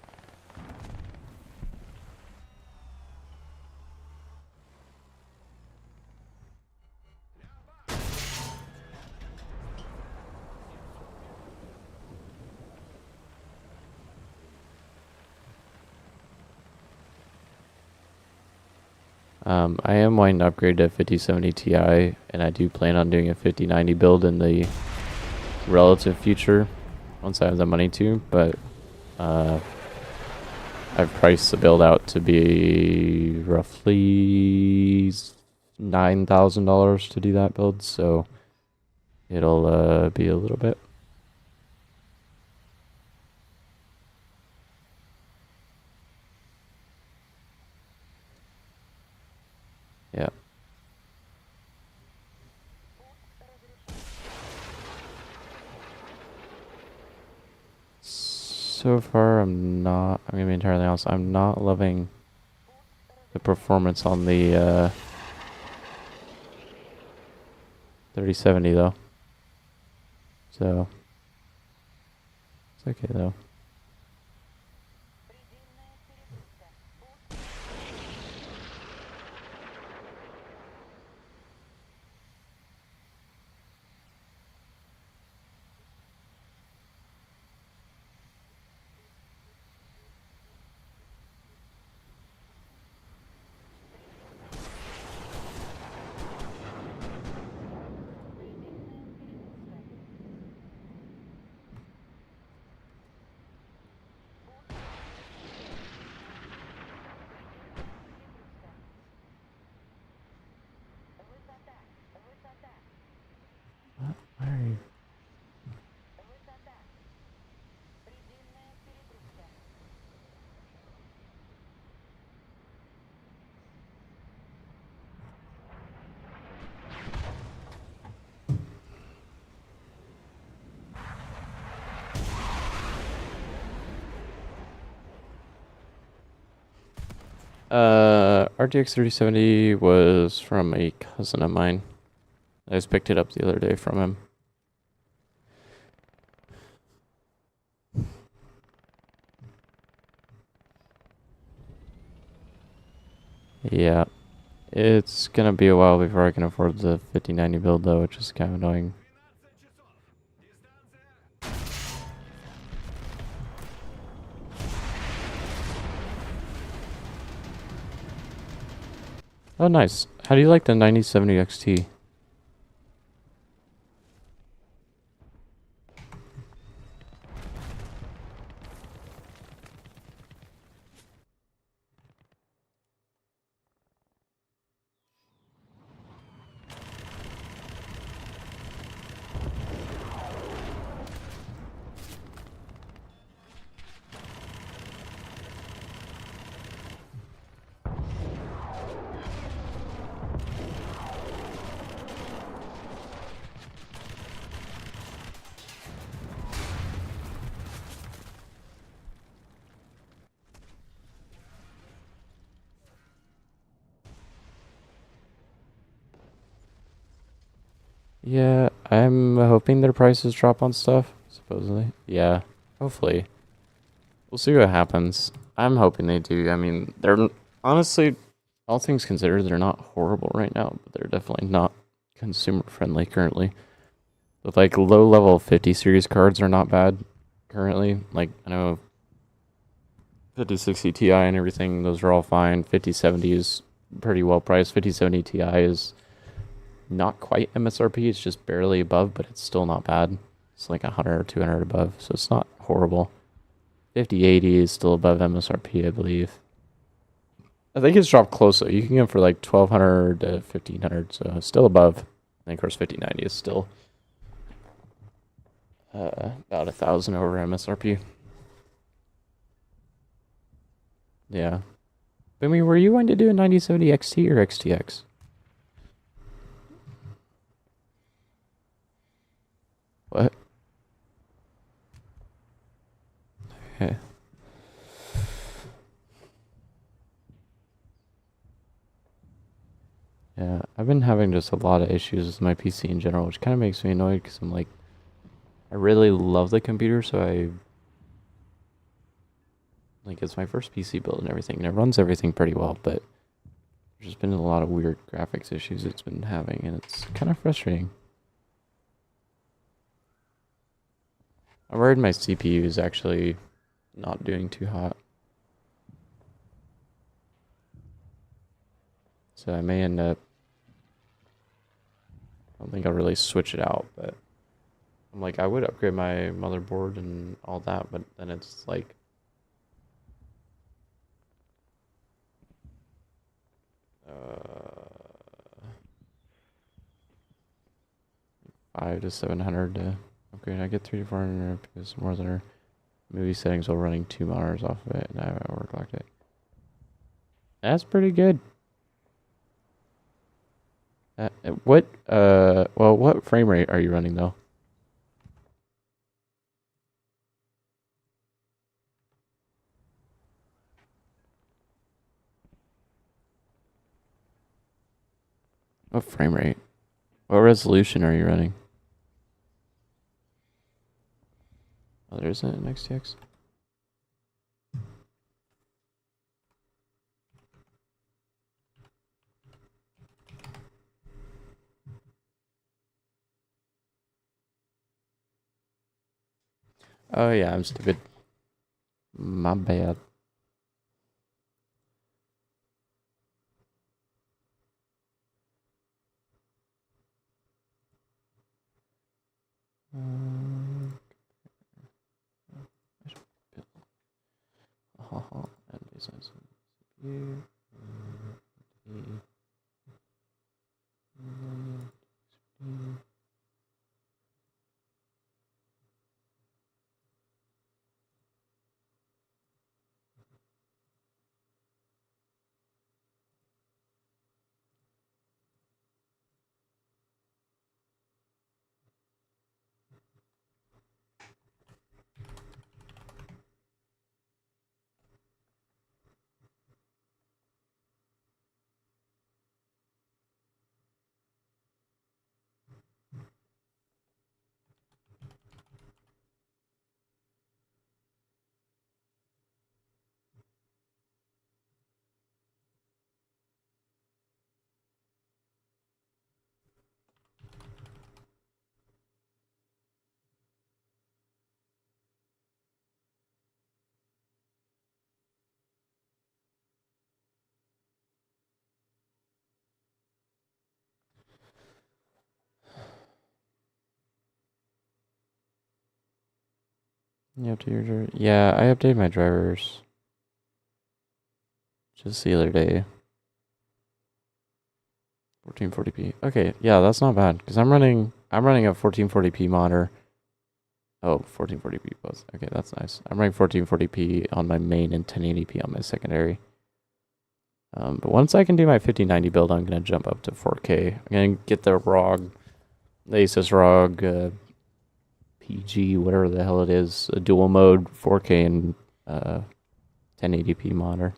I am wanting to upgrade to 5070 Ti, and I do plan on doing a 5090 build in the relative future once I have the money to, but I've priced the build out to be roughly $9,000 to do that build, so it'll be a little bit. Yeah. So far, I'm gonna be entirely honest, I'm not loving the performance on the 3070 though. So, it's okay though. Why are you? RTX 3070 was from a cousin of mine. I just picked it up the other day from him. Yeah. It's gonna be a while before I can afford the 5090 build though, which is kind of annoying. Oh, nice. How do you like the 9070 XT? Yeah, I'm hoping their prices drop on stuff, supposedly. Yeah, hopefully. We'll see what happens. I'm hoping they do. I mean, they're honestly, all things considered, they're not horrible right now, but they're definitely not consumer friendly currently. With like low level 50 series cards are not bad currently. Like, I know 5060 Ti and everything, those are all fine. 5070 is pretty well priced. 5070 Ti is not quite MSRP, it's just barely above, but it's still not bad. It's like 100 or 200 above, so it's not horrible. 5080 is still above MSRP, I believe. I think it's dropped close though. You can get them for like 1200 to 1500, so it's still above. And of course 5090 is still about 1,000 over MSRP. Yeah. I mean, were you going to do a 9070 XT or XTX? What? Okay. Yeah, I've been having just a lot of issues with my PC in general, which kind of makes me annoyed because I'm like, I really love the computer, so it's my first PC build and everything, and it runs everything pretty well, but there's just been a lot of weird graphics issues it's been having, and it's kind of frustrating. I'm worried my CPU is actually not doing too hot. So I may end up, I don't think I'll really switch it out, but I'm like, I would upgrade my motherboard and all that, but then it's like, uh, 5 to 700 to upgrade. I get 3 to 400 because more than our movie settings while running 2 monitors off of it, and I overclocked it. That's pretty good. What frame rate are you running though? What frame rate? What resolution are you running? Oh, there isn't an XTX. Oh yeah, I'm stupid. My bad. And besides you. You update your driver? Yeah, I updated my drivers just the other day. 1440p. Okay, yeah, that's not bad because I'm running a 1440p monitor. Oh, 1440p both. Okay, that's nice. I'm running 1440p on my main and 1080p on my secondary. But once I can do my 5090 build, I'm gonna jump up to 4K. I'm gonna get the Asus ROG PG, whatever the hell it is, a dual mode 4K and 1080p monitor.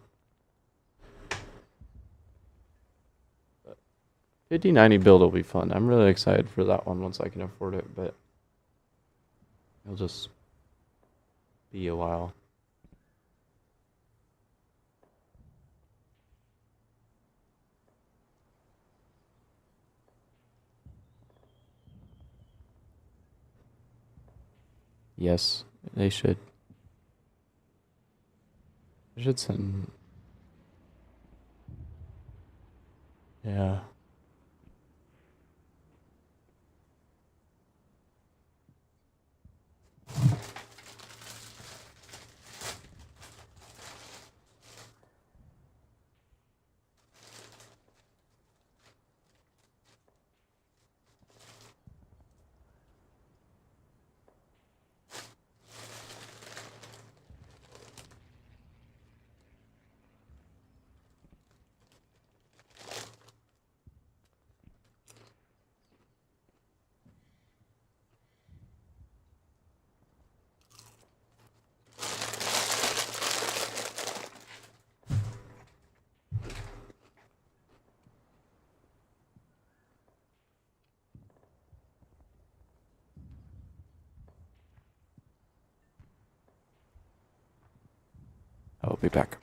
5090 build will be fun. I'm really excited for that one once I can afford it, but it'll just be a while. Yes, they should. They should send. Yeah. I'll be back.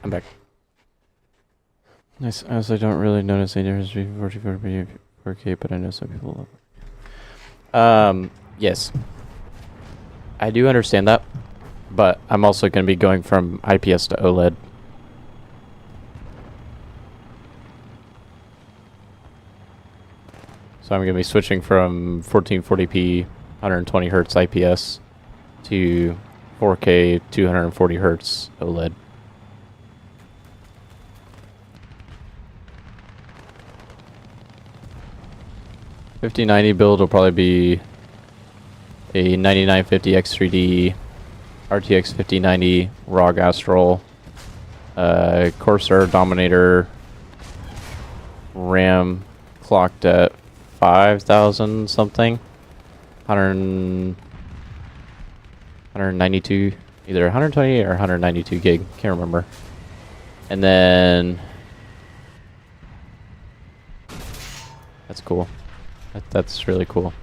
I'm back. Nice. I also don't really notice any difference between 4040p 4K, but I know some people love it. Yes. I do understand that, but I'm also going to be going from IPS to OLED. So I'm going to be switching from 1440p 120 hertz IPS to 4K 240 hertz OLED. $5090 build will probably be a 9950 X3D RTX 5090 ROG Astral Corsair Dominator RAM clocked at 5,000 something, 192, either 120 or 192 gig, can't remember. And then that's cool. That's really cool.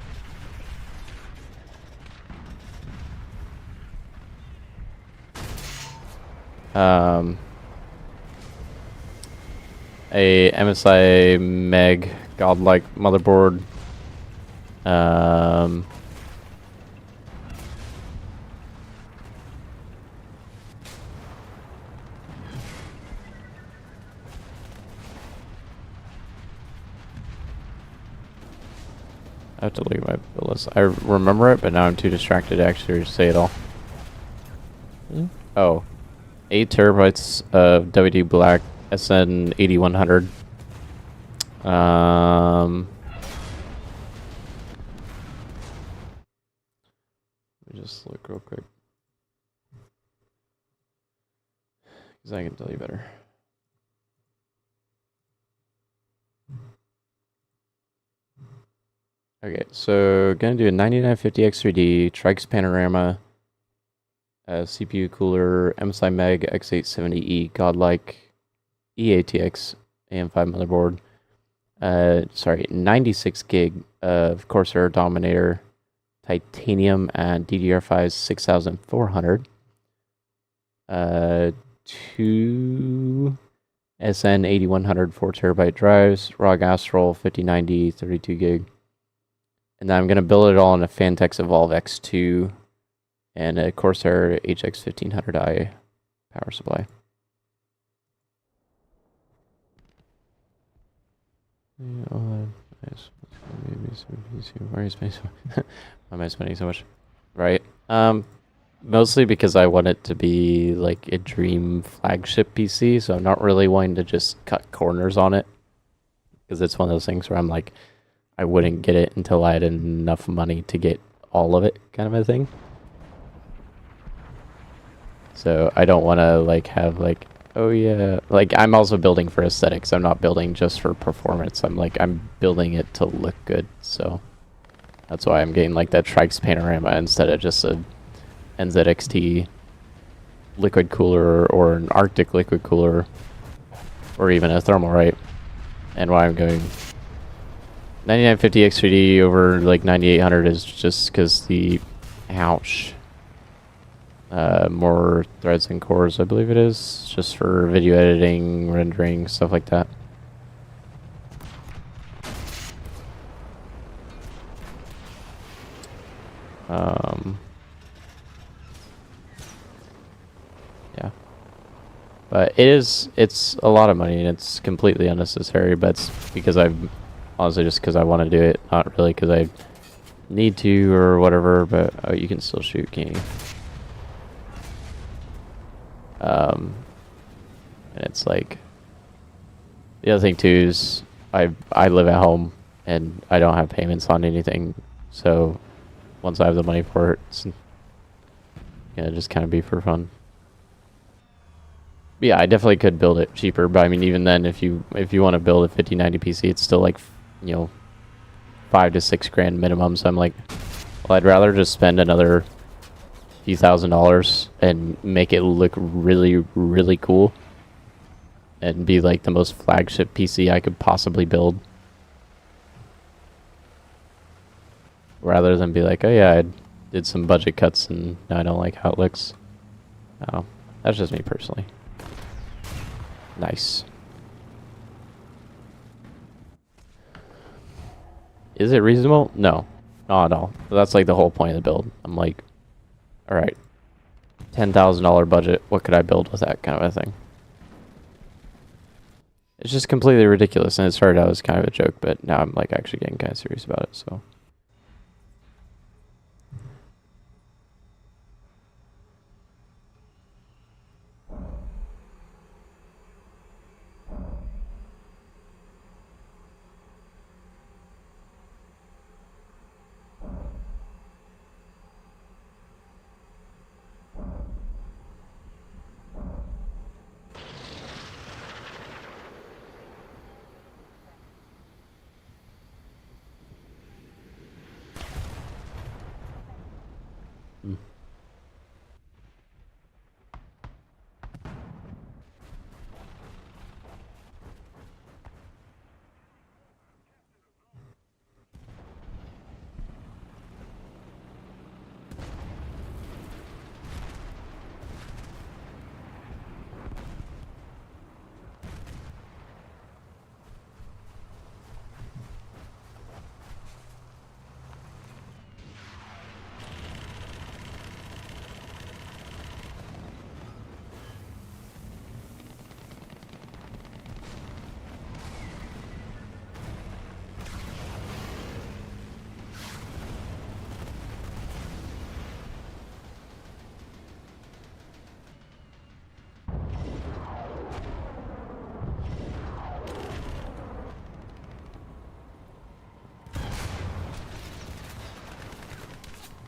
A MSI Meg godlike motherboard. I have to look at my build list. I remember it, but now I'm too distracted to actually say it all. Oh. 8 terabytes of WD Black SN 8100. Let me just look real quick, because I can tell you better. Okay, so gonna do a 9950 X3D, Trikes Panorama, CPU cooler, MSI Meg X870E godlike EATX AM5 motherboard. 96 gig of Corsair Dominator titanium and DDR5 6400. 2 SN 8100 4 terabyte drives, ROG Astral 5090 32 gig. And then I'm going to build it all in a Fantex Evolve X2 and a Corsair HX 1500i power supply. Why am I spending so much? Right. Mostly because I want it to be like a dream flagship PC, so I'm not really wanting to just cut corners on it. Because it's one of those things where I'm like, I wouldn't get it until I had enough money to get all of it, kind of a thing. So I'm not So I don't want to like have like, oh yeah, like I'm also building for aesthetics. I'm not building just for performance. I'm building it to look good. So that's why I'm getting like that Trikes panorama instead of just a NZXT liquid cooler or an Arctic liquid cooler or even a Thermalright. And why I'm going 9950 X3D over like 9800 is just because the ouch. More threads and cores, I believe it is, just for video editing, rendering, stuff like that. Yeah. But it's a lot of money and it's completely unnecessary, but it's because honestly just because I want to do it, not really because I need to or whatever, but oh, you can still shoot, can't you? And it's like, the other thing too is I live at home and I don't have payments on anything, so once I have the money for it, it's gonna just kind of be for fun. But yeah, I definitely could build it cheaper, but I mean even then, if you want to build a 5090 PC, it's still like, you know, $5 to $6 grand minimum. So I'm like, well, I'd rather just spend another few $1,000s and make it look really, really cool and be like the most flagship PC I could possibly build, rather than be like, oh yeah, I did some budget cuts and now I don't like how it looks. Oh, that's just me personally. Nice. Is it reasonable? No, not at all. That's like the whole point of the build. I'm like, all right, $10,000 budget. What could I build with that kind of a thing? It's just completely ridiculous, and it started out as kind of a joke, but now I'm like actually getting kind of serious about it. So.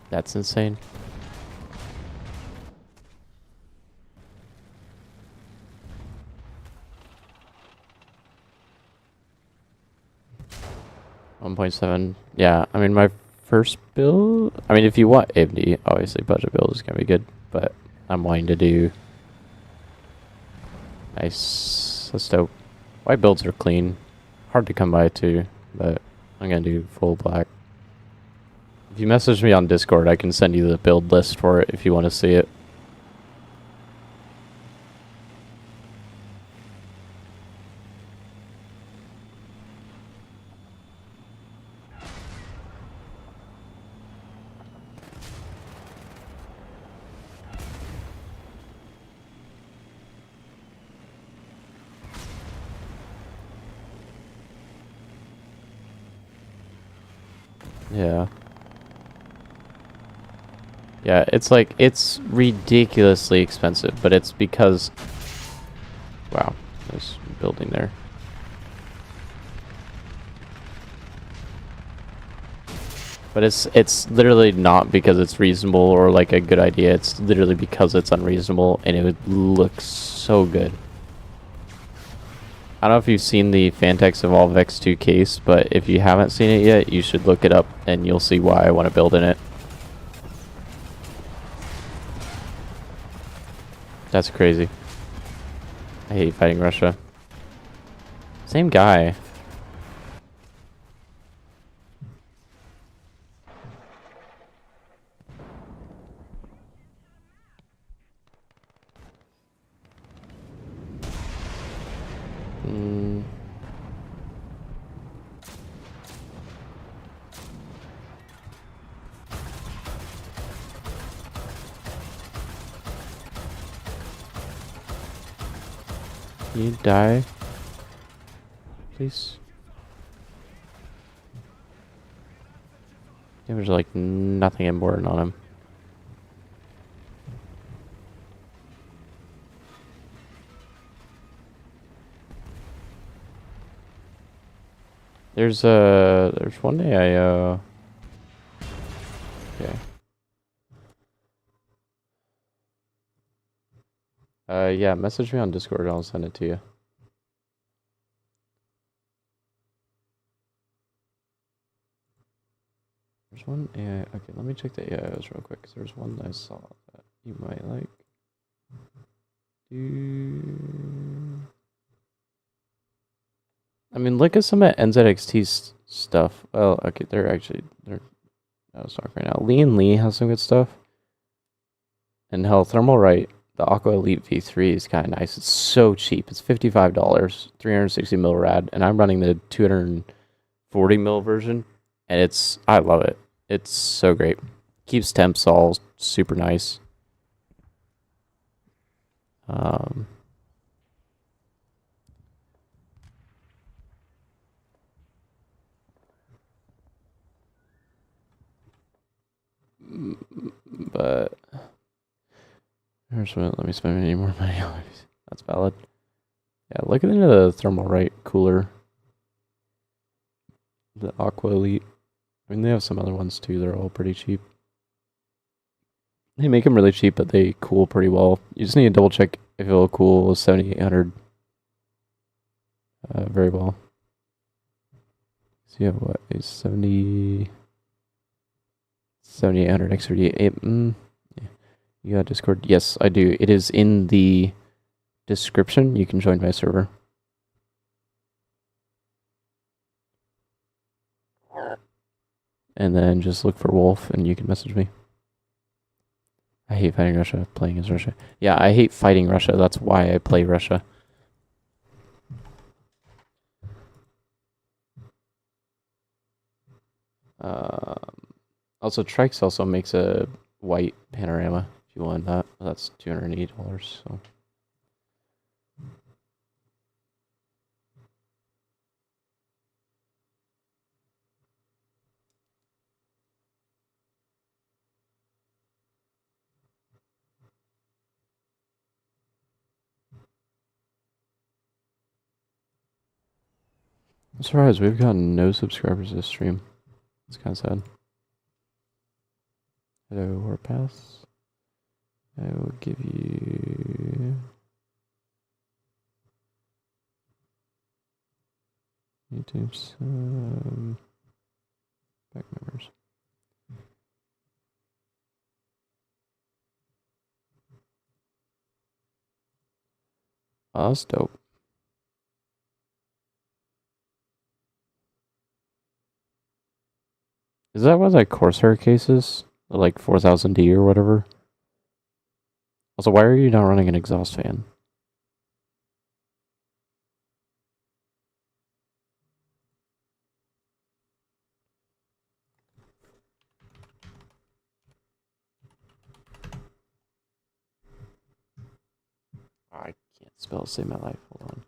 That's insane. $1.7. Yeah, I mean my first build. I mean if you want AMD, obviously budget build is gonna be good, but I'm wanting to do nice. That's dope. White builds are clean, hard to come by too, but I'm gonna do full black. If you message me on Discord, I can send you the build list for it if you want to see it. Yeah. Yeah, it's like, it's ridiculously expensive, but it's because... Wow, there's a building there. But it's literally not because it's reasonable or like a good idea. It's literally because it's unreasonable and it would look so good. I don't know if you've seen the Fantex Evolve X2 case, but if you haven't seen it yet, you should look it up and you'll see why I want to build in it. That's crazy. I hate fighting Russia. Same guy. Can you die? Please? There's like nothing important on him. There's one day okay. Yeah, message me on Discord and I'll send it to you. There's one AI. Okay, let me check the AIOs real quick because there's one that I saw that you might like. I mean, look at some of NZXT's stuff. Well, okay, they're out of stock right now. Lee has some good stuff. And hell, Thermal Right, the Aqua Elite V3 is kind of nice. It's so cheap. It's $55, 360 mil rad, and I'm running the 240 mil version, and I love it. It's so great. Keeps temps all super nice. But let me spend any more money on it. That's valid. Yeah, look into the Thermal Right cooler. The Aqua Elite. I mean, they have some other ones too. They're all pretty cheap. They make them really cheap, but they cool pretty well. You just need to double check if it'll cool 7800 very well. So you have what? A 7800 X38. Yeah. You got Discord? Yes, I do. It is in the description. You can join my server. And then just look for Wolf and you can message me. I hate fighting Russia, playing as Russia. Yeah, I hate fighting Russia. That's why I play Russia. Also, Trikes also makes a white panorama if you want that. That's $280, so. I'm surprised we've gotten no subscribers this stream. It's kind of sad. Hello, Warpass. I will give you YouTube sub back members. Oh, that's dope. Is that what that Corsair case is? Like 4000D or whatever? Also, why are you not running an exhaust fan? I can't spell Save My Life. Hold on.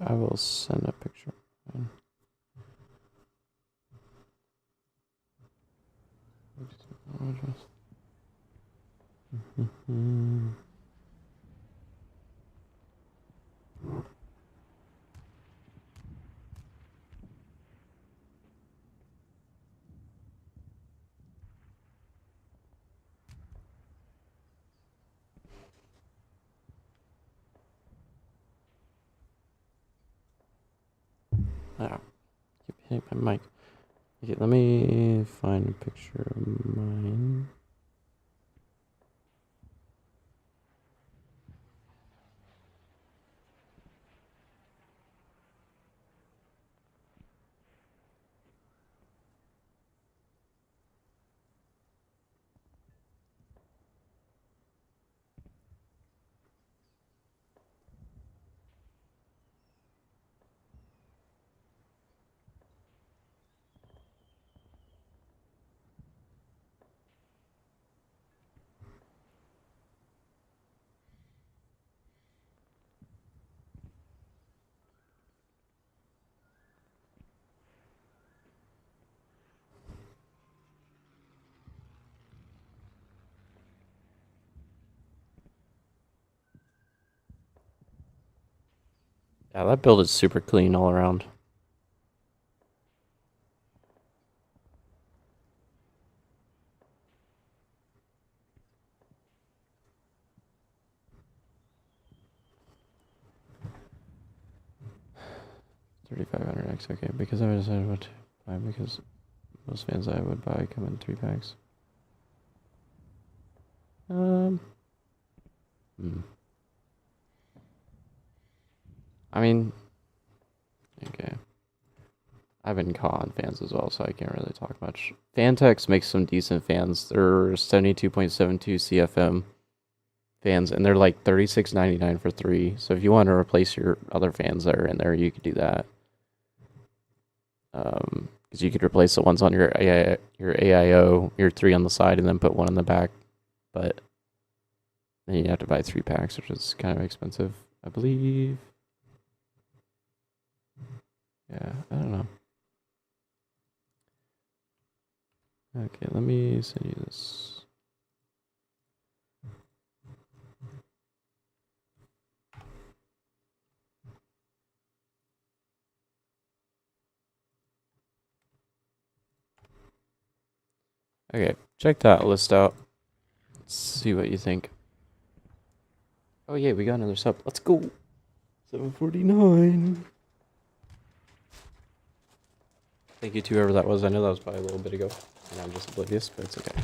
I will send a picture. Oh, keep hitting my mic. Okay, let me find a picture of mine. Yeah, that build is super clean all around. $3,500X, okay, because I decided what to buy because most fans I would buy come in 3 packs. I mean, okay. I've been caught on fans as well, so I can't really talk much. Fantex makes some decent fans. They're 72.72 CFM fans, and they're like $36.99 for 3. So if you want to replace your other fans that are in there, you could do that. Because you could replace the ones on your AIO, your 3 on the side, and then put 1 in the back. But then you have to buy 3 packs, which is kind of expensive, I believe. Yeah, I don't know. Okay, let me send you this. Okay, check that list out. Let's see what you think. Oh yeah, we got another sub. Let's go. 749. Thank you to whoever that was. I know that was probably a little bit ago, and I'm just oblivious, but it's okay.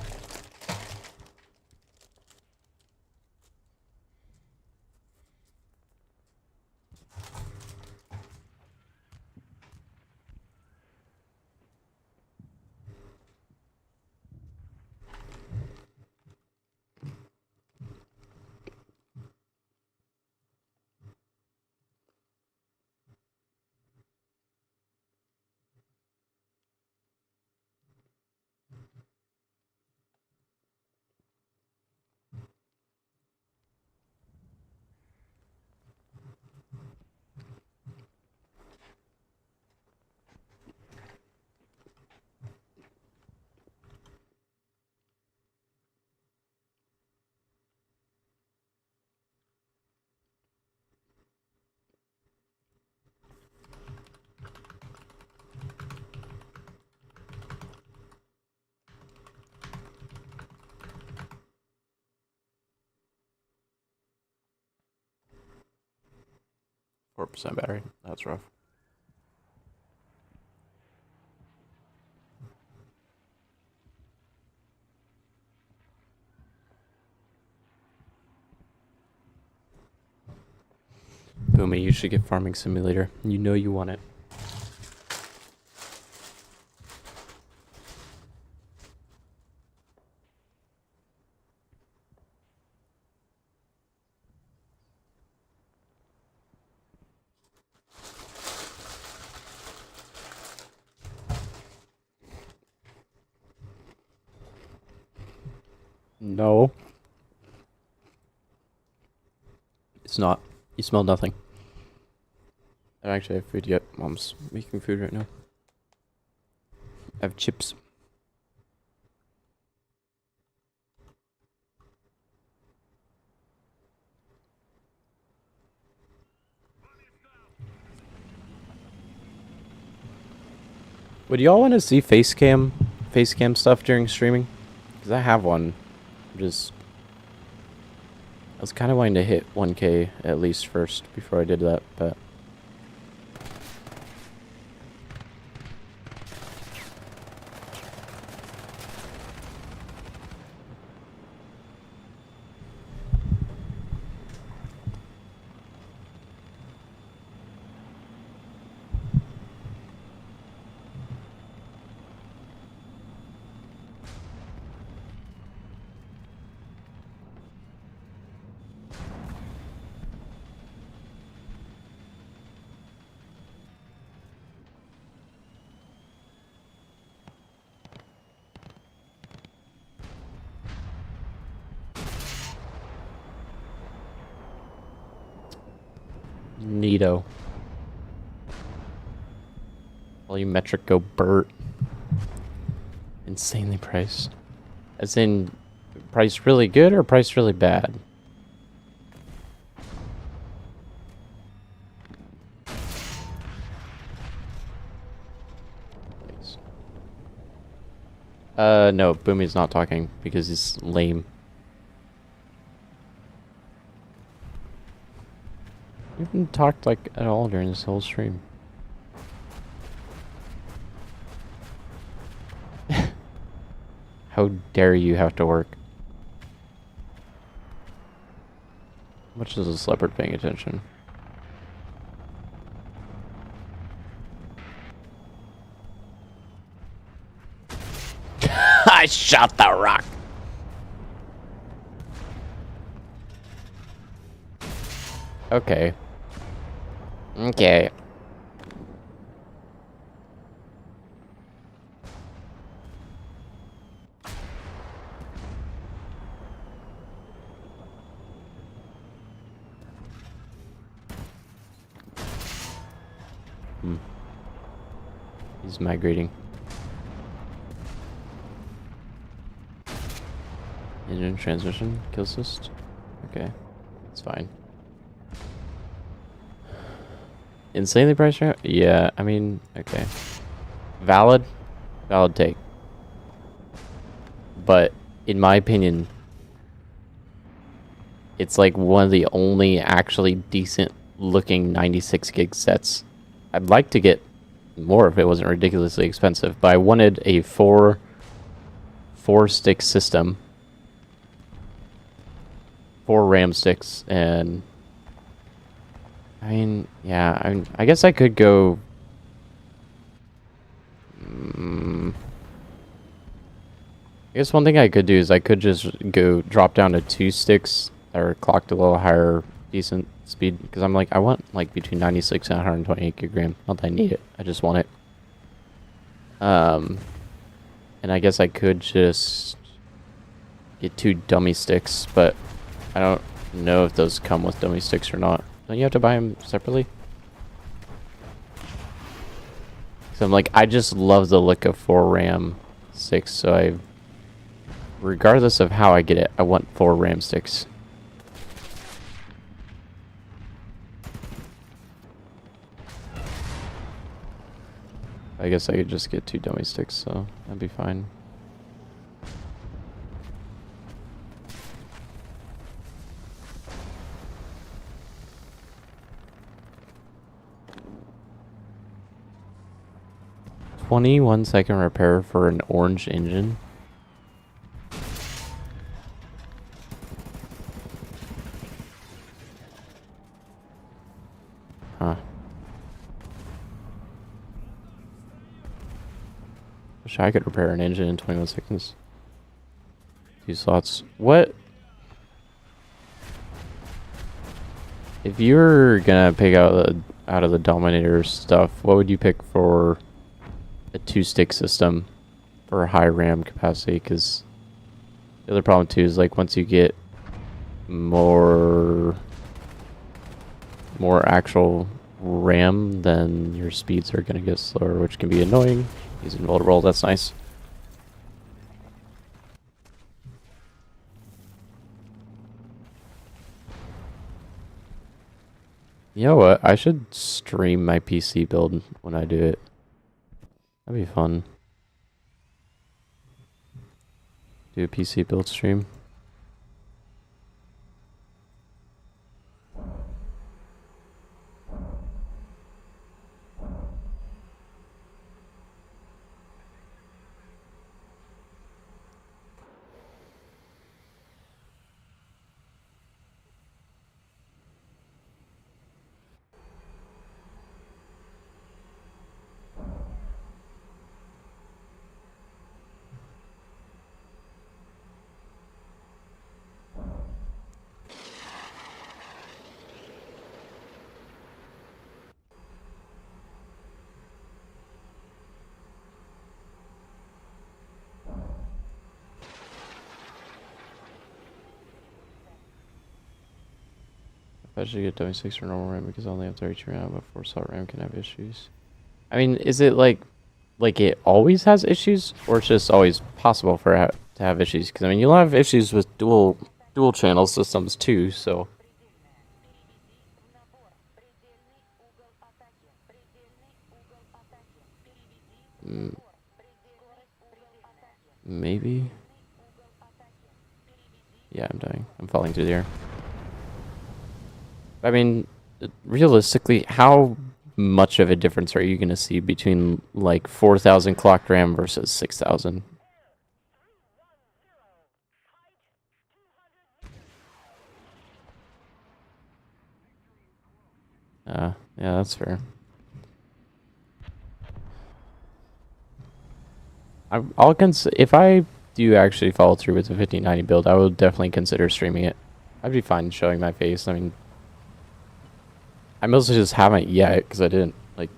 %4 battery. That's rough. Boomy, you should get Farming Simulator. You know you want it. No. It's not. You smelled nothing. I don't actually have food yet. Mom's making food right now. I have chips. Would y'all want to see face cam stuff during streaming? Because I have one. I was kind of wanting to hit 1K at least first before I did that, but... Neato. Volumetric go Burt. Insanely priced. As in, price really good or price really bad? Thanks. No, Boomy's not talking because he's lame. You haven't talked like at all during this whole stream. How dare you have to work? How much is this leopard paying attention? I shot the rock. Okay. Okay. He's migrating. Engine transmission kill assist. Okay, it's fine. Insanely priced right? Yeah, I mean, okay. Valid take. But in my opinion, it's like one of the only actually decent looking 96 gig sets. I'd like to get more if it wasn't ridiculously expensive, but I wanted a four stick system, 4 RAM sticks, and I mean, yeah, I guess I could go. I guess one thing I could do is I could just go drop down to 2 sticks that are clocked a little higher, decent speed, because I'm like, I want like between 96 and 128 gig RAM. Not that I need it, I just want it. And I guess I could just get 2 dummy sticks, but I don't know if those come with dummy sticks or not. Don't you have to buy them separately? So I'm like, I just love the look of 4 RAM sticks, so regardless of how I get it, I want 4 RAM sticks. I guess I could just get 2 dummy sticks, so that'd be fine. "21-second repair for an orange engine." Huh. Wish I could repair an engine in 21 seconds. 2 slots. What? If you were gonna pick out of the Dominator stuff, what would you pick for a 2-stick system for high RAM capacity? Because the other problem too is like once you get more actual RAM, then your speeds are gonna get slower, which can be annoying. He's invulnerable, that's nice. You know what? I should stream my PC build when I do it. That'd be fun. Do a PC build stream. I should get dummy 6 for normal RAM because I only have 32 RAM, but 4-slot RAM can have issues. I mean, is it like it always has issues, or it's just always possible for it to have issues? Because I mean, you'll have issues with dual channel systems too, so. Maybe. Yeah, I'm dying. I'm falling through the air. I mean, realistically, how much of a difference are you going to see between like 4,000 clocked RAM versus 6,000? Yeah, that's fair. I'll if I do actually follow through with the 1590 build, I will definitely consider streaming it. I'd be fine showing my face. I mean, I mostly just haven't yet because I didn't like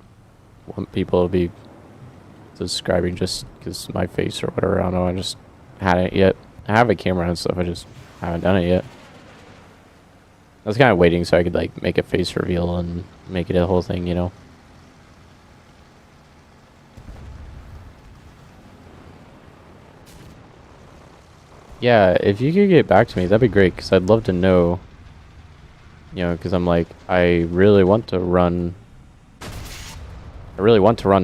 want people to be subscribing just because my face or whatever. I don't know. I just hadn't yet. I have a camera and stuff. I just haven't done it yet. I was kind of waiting so I could like make a face reveal and make it a whole thing, you know. Yeah, if you could get back to me, that'd be great, because I'd love to know, you know, because I'm like, I really want to run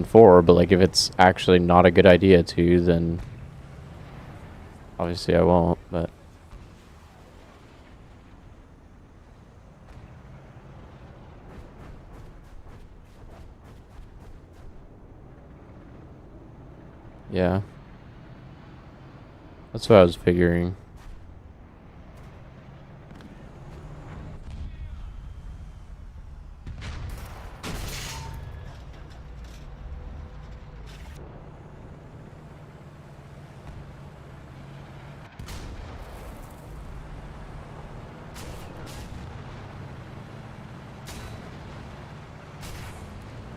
4, but like if it's actually not a good idea to, then obviously I won't, but. Yeah. That's what I was figuring.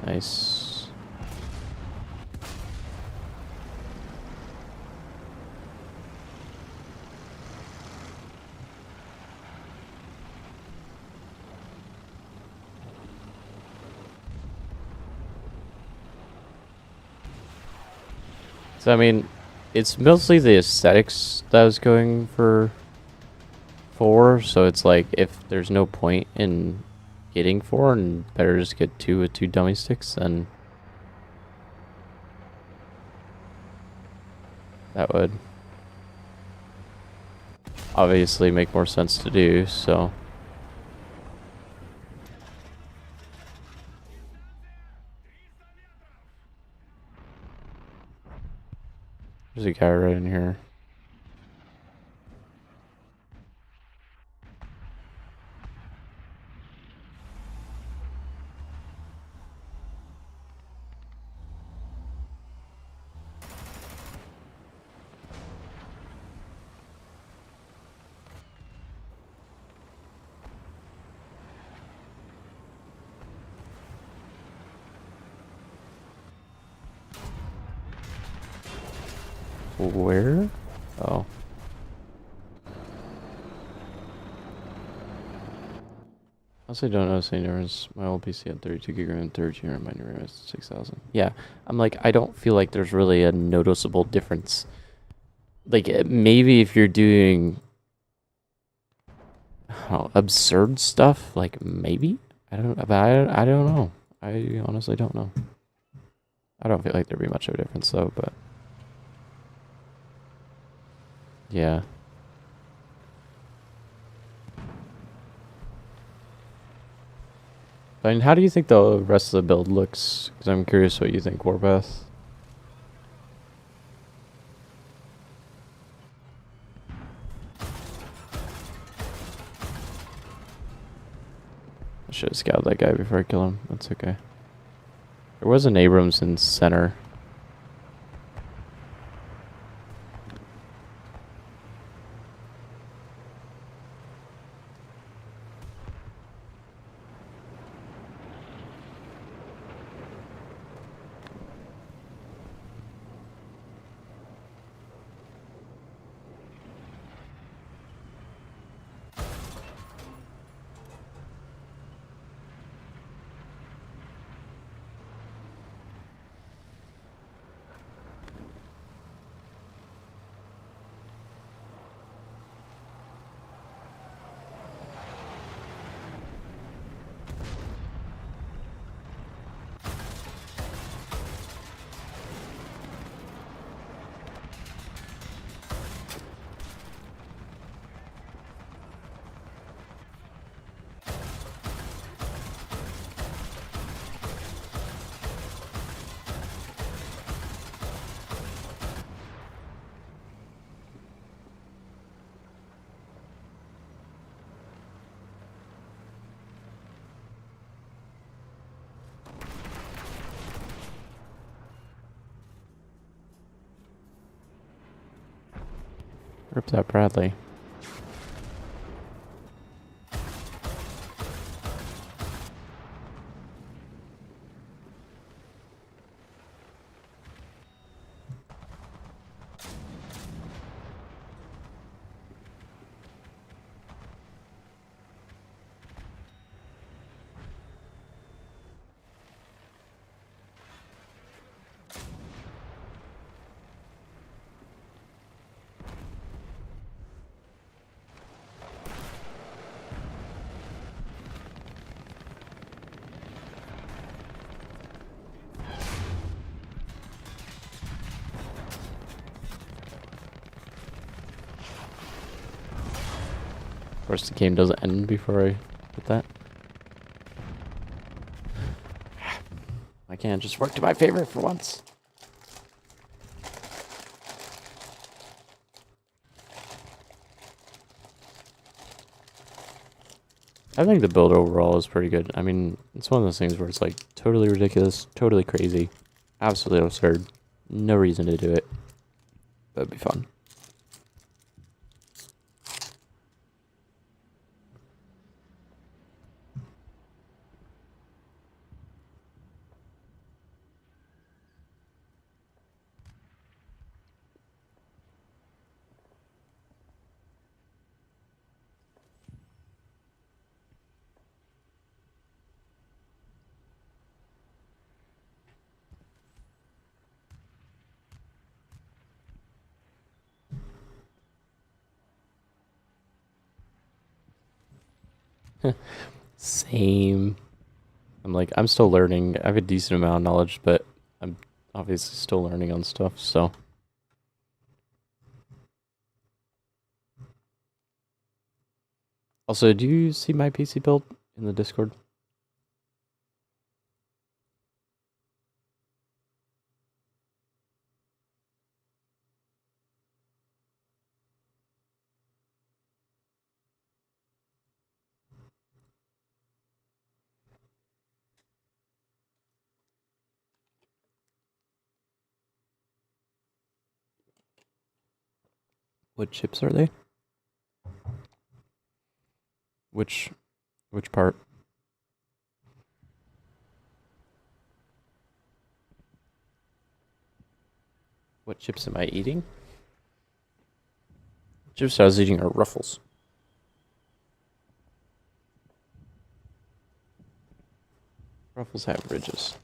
Nice. So, I mean, it's mostly the aesthetics that I was going for, so it's like, if there's no point in getting 4 and better just get 2 with 2 dummy sticks, then that would obviously make more sense to do, so. There's a guy right in here. Where? Oh. I Also, don't notice any difference. My old PC had 32 gig RAM, 32 RAM, my new RAM is 6,000. Yeah, I'm like, I don't feel like there's really a noticeable difference. Like, maybe if you're doing absurd stuff, like maybe. I don't. But I don't know. I honestly don't know. I don't feel like there'd be much of a difference though. But yeah. I mean, how do you think the rest of the build looks? Because I'm curious what you think, Warpath. I should have scouted that guy before I kill him. That's okay. There was an Abrams in center. Rip that Bradley. Of course, the game doesn't end before I hit that. I can't just work to my favor for once. I think the build overall is pretty good. I mean, it's one of those things where it's like totally ridiculous, totally crazy, absolutely absurd. No reason to do it. But it'd be fun. Same. I'm still learning. I have a decent amount of knowledge, but I'm obviously still learning on stuff, so. Also, do you see my PC build in the Discord? What chips are they? Which part? What chips am I eating? Chips I was eating are Ruffles. Ruffles have ridges.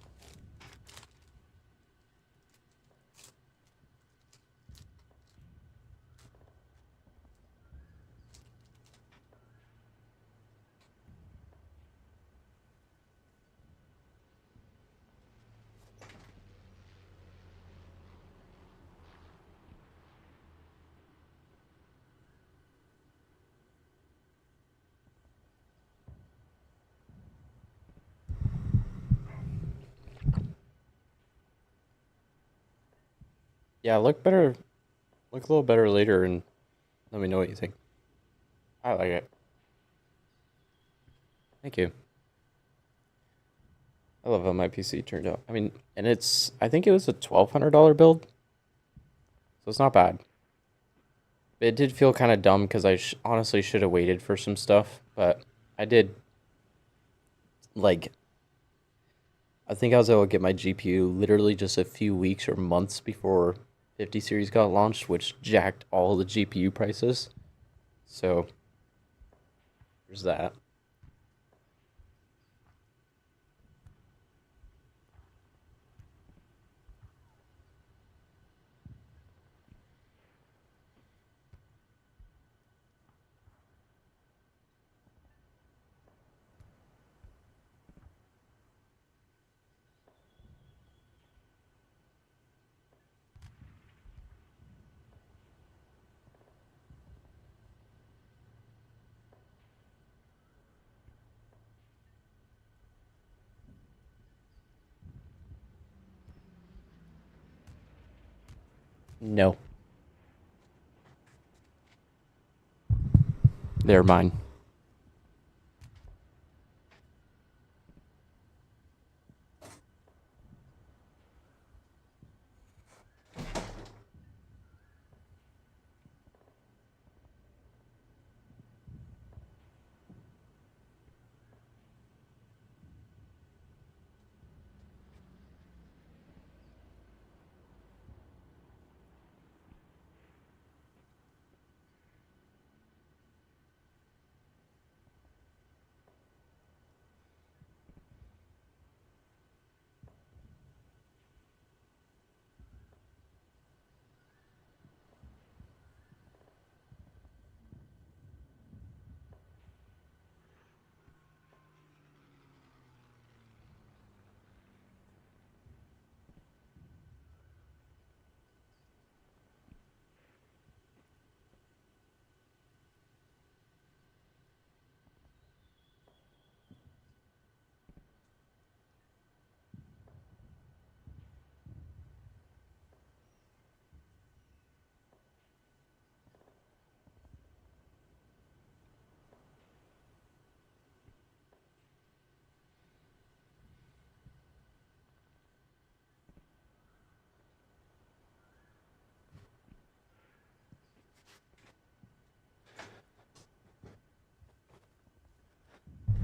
Yeah, look better. Look a little better later, and let me know what you think. I like it. Thank you. I love how my PC turned out. I mean, and I think it was a $1,200 build, so it's not bad. It did feel kind of dumb because honestly should have waited for some stuff, but I did. Like, I think I was able to get my GPU literally just a few weeks or months before 50 series got launched, which jacked all the GPU prices. So, there's that. No, they're mine.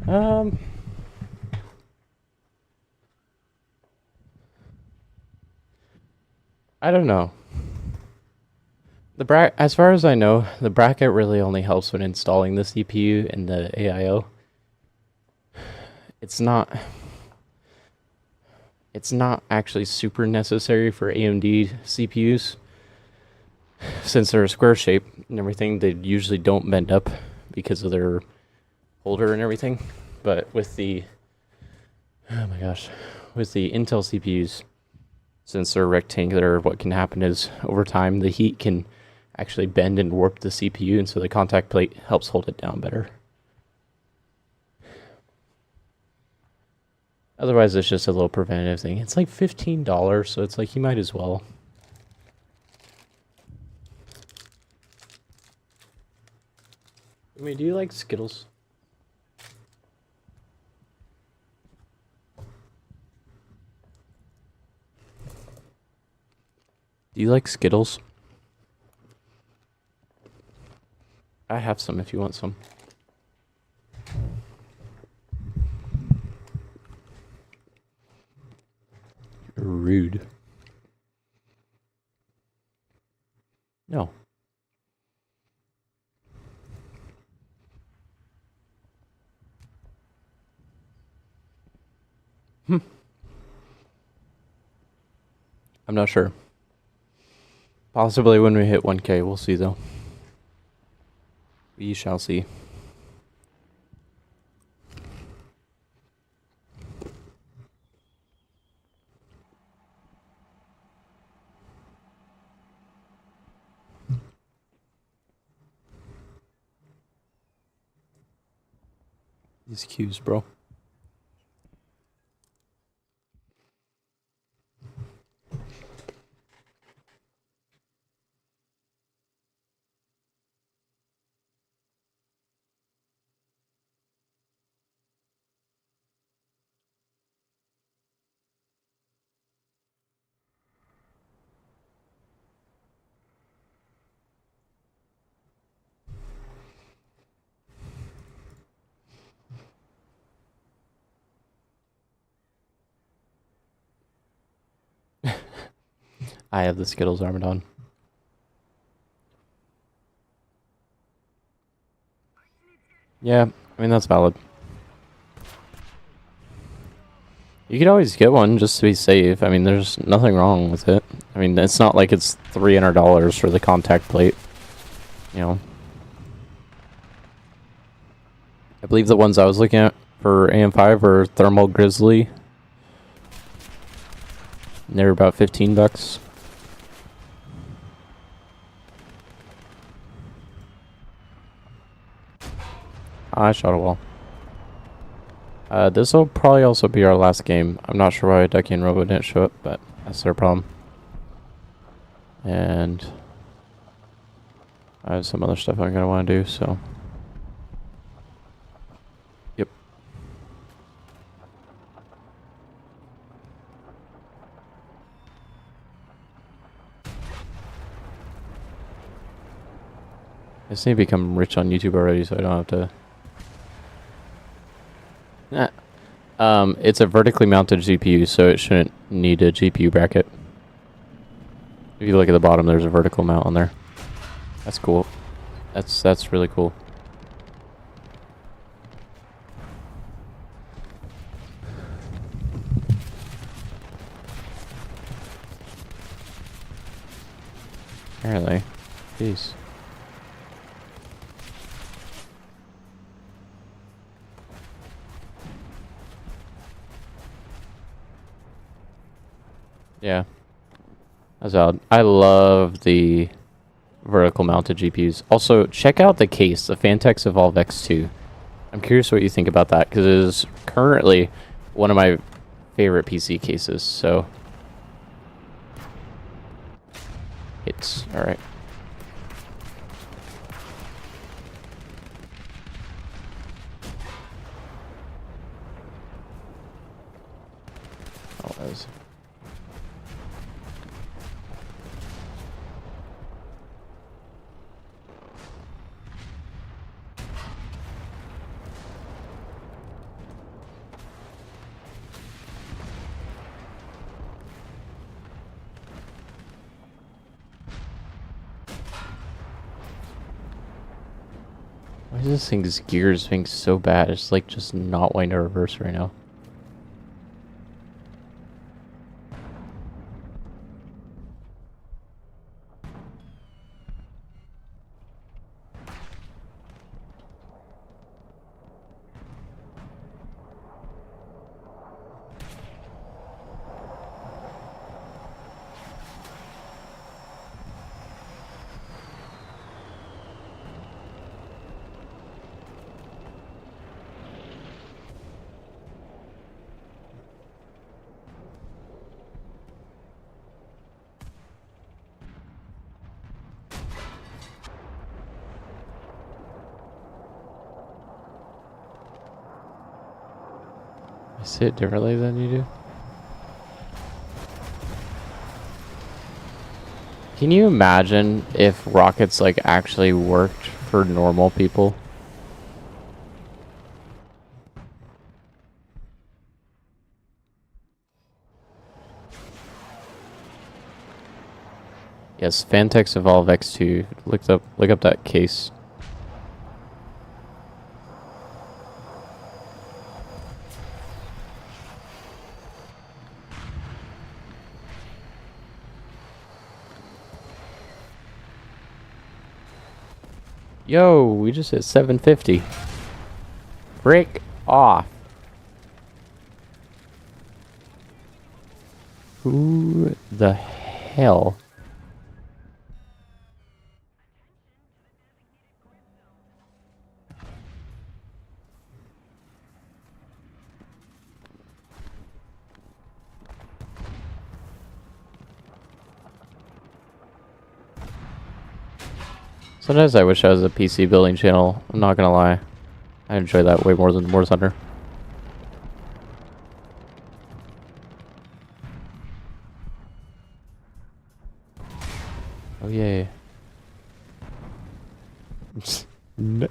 Um, I don't know. As far as I know, the bracket really only helps when installing the CPU and the AIO. It's not it's not actually super necessary for AMD CPUs since they're a square shape and everything. They usually don't bend up because of their holder and everything. But with the oh my gosh, with the Intel CPUs, since they're rectangular, what can happen is over time the heat can actually bend and warp the CPU, and so the contact plate helps hold it down better. Otherwise, it's just a little preventative thing. It's like $15, so it's like you might as well. I mean, do you like Skittles? Do you like Skittles? I have some if you want some. Rude. No. I'm not sure. Possibly when we hit 1K, we'll see though. We shall see. These cues, bro. I have the Skittles armored on. Yeah, I mean, that's valid. You could always get one just to be safe. I mean, there's nothing wrong with it. I mean, it's not like it's $300 for the contact plate. You know. I believe the ones I was looking at for AM5 are Thermal Grizzly. And they're about $15. I shot a wall. This will probably also be our last game. I'm not sure why Ducky and Robo didn't show up, but that's their problem. And I have some other stuff I'm gonna want to do, so. Yep. I just need to become rich on YouTube already, so I don't have to. It's a vertically mounted GPU, so it shouldn't need a GPU bracket. If you look at the bottom, there's a vertical mount on there. That's cool. That's really cool. Apparently. Jeez. Yeah. That's odd. I love the vertical mounted GPUs. Also, check out the case, the Fantex Evolve X2. I'm curious what you think about that, because it is currently one of my favorite PC cases, so. It's alright. Oh, that was. Why is this thing's gears being so bad? It's like just not wanting to reverse right now. I see it differently than you do. Can you imagine if rockets like actually worked for normal people? Yes, Fantex Evolve X2. Look up that case. Yo, we just hit 750. Frick off. Who the hell? Sometimes I wish I was a PC building channel. I'm not gonna lie. I enjoy that way more than Warthunder. Oh yeah. No.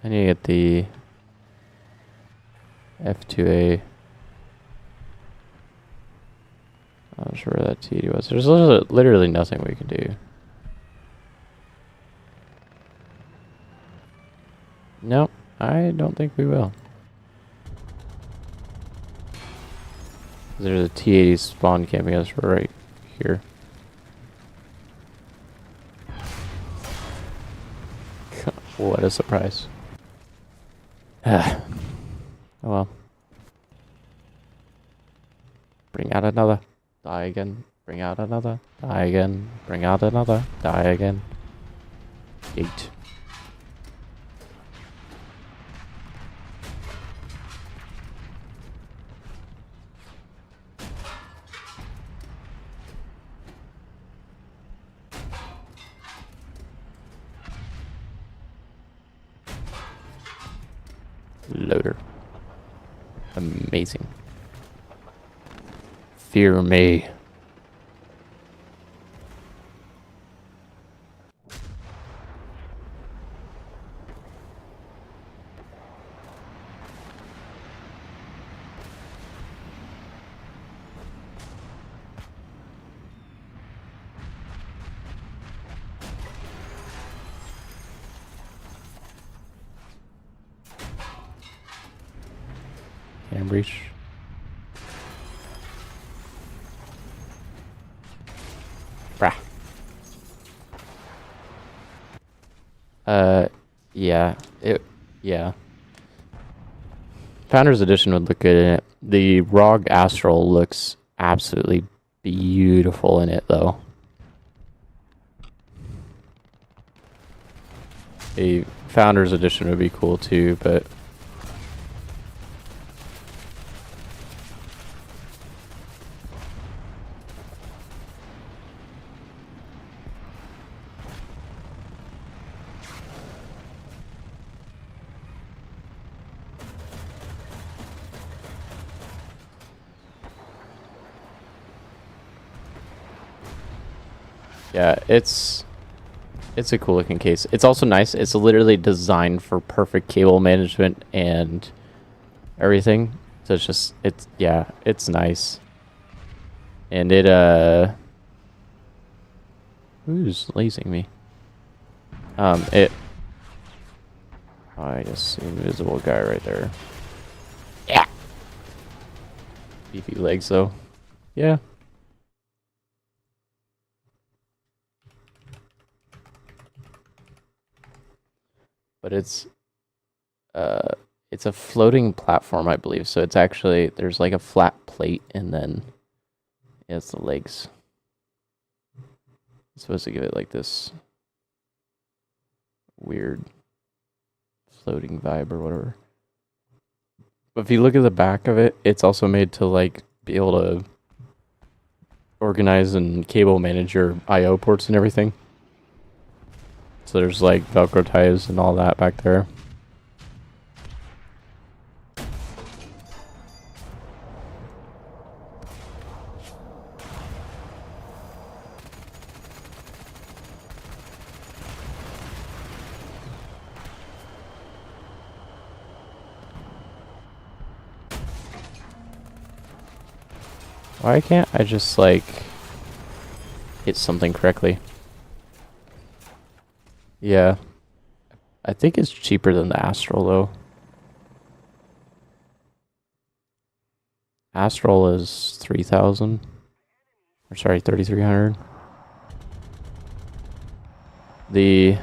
I need to get the F2A. I'm not sure where that TD was. There's literally nothing we can do. Nope, I don't think we will. There's a T-80 spawn camping us right here. What a surprise. Oh well. Bring out another. Die again. Bring out another. Die again. Bring out another. Die again. Yeet. Loader. Amazing. Fear me. Can't breach. Brah. Yeah. Founders Edition would look good in it. The ROG Astral looks absolutely beautiful in it, though. A Founders Edition would be cool too, but yeah, it's a cool looking case. It's also nice. It's literally designed for perfect cable management and everything. So it's just, it's nice. And it, who's lasing me? Oh, I just see invisible guy right there. Yeah. Beefy legs though. Yeah. But it's a floating platform, I believe. So it's actually, there's like a flat plate and then it's the legs. It's supposed to give it like this weird floating vibe or whatever. But if you look at the back of it, it's also made to like be able to organize and cable manage your I/O ports and everything. So there's like Velcro ties and all that back there. Why can't I just like hit something correctly? Yeah. I think it's cheaper than the Astral though. Astral is 3,000. Or sorry, 3,300. The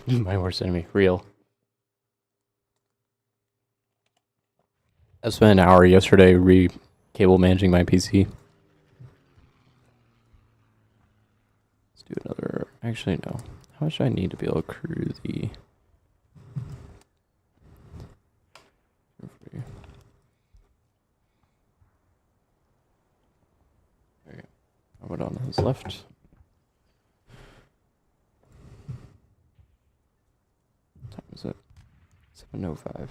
my worst enemy, real. I spent an hour yesterday cable managing my PC. Let's do another. Actually, no. How much do I need to be able to crew the? Okay. What on his left? What time is it? 7:05.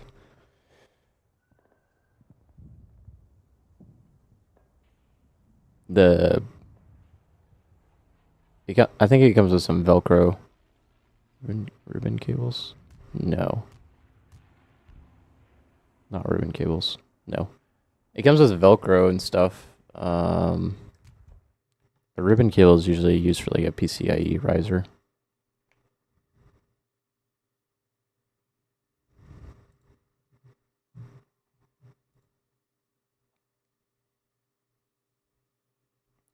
I think it comes with some Velcro ribbon cables. No, not ribbon cables. No, it comes with Velcro and stuff. The ribbon cable is usually used for like a PCIe riser.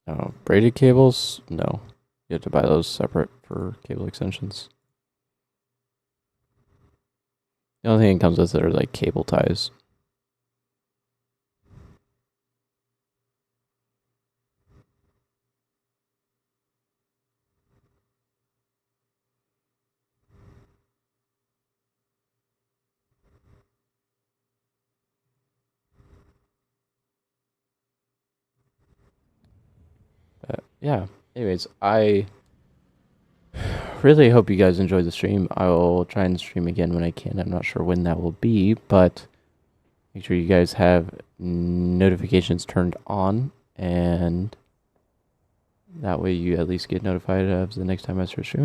Oh, braided cables? No. You have to buy those separate for cable extensions. The only thing it comes with are like cable ties. Yeah. Anyways, I really hope you guys enjoyed the stream. I will try and stream again when I can. I'm not sure when that will be, but make sure you guys have notifications turned on, and that way you at least get notified of the next time I start streaming.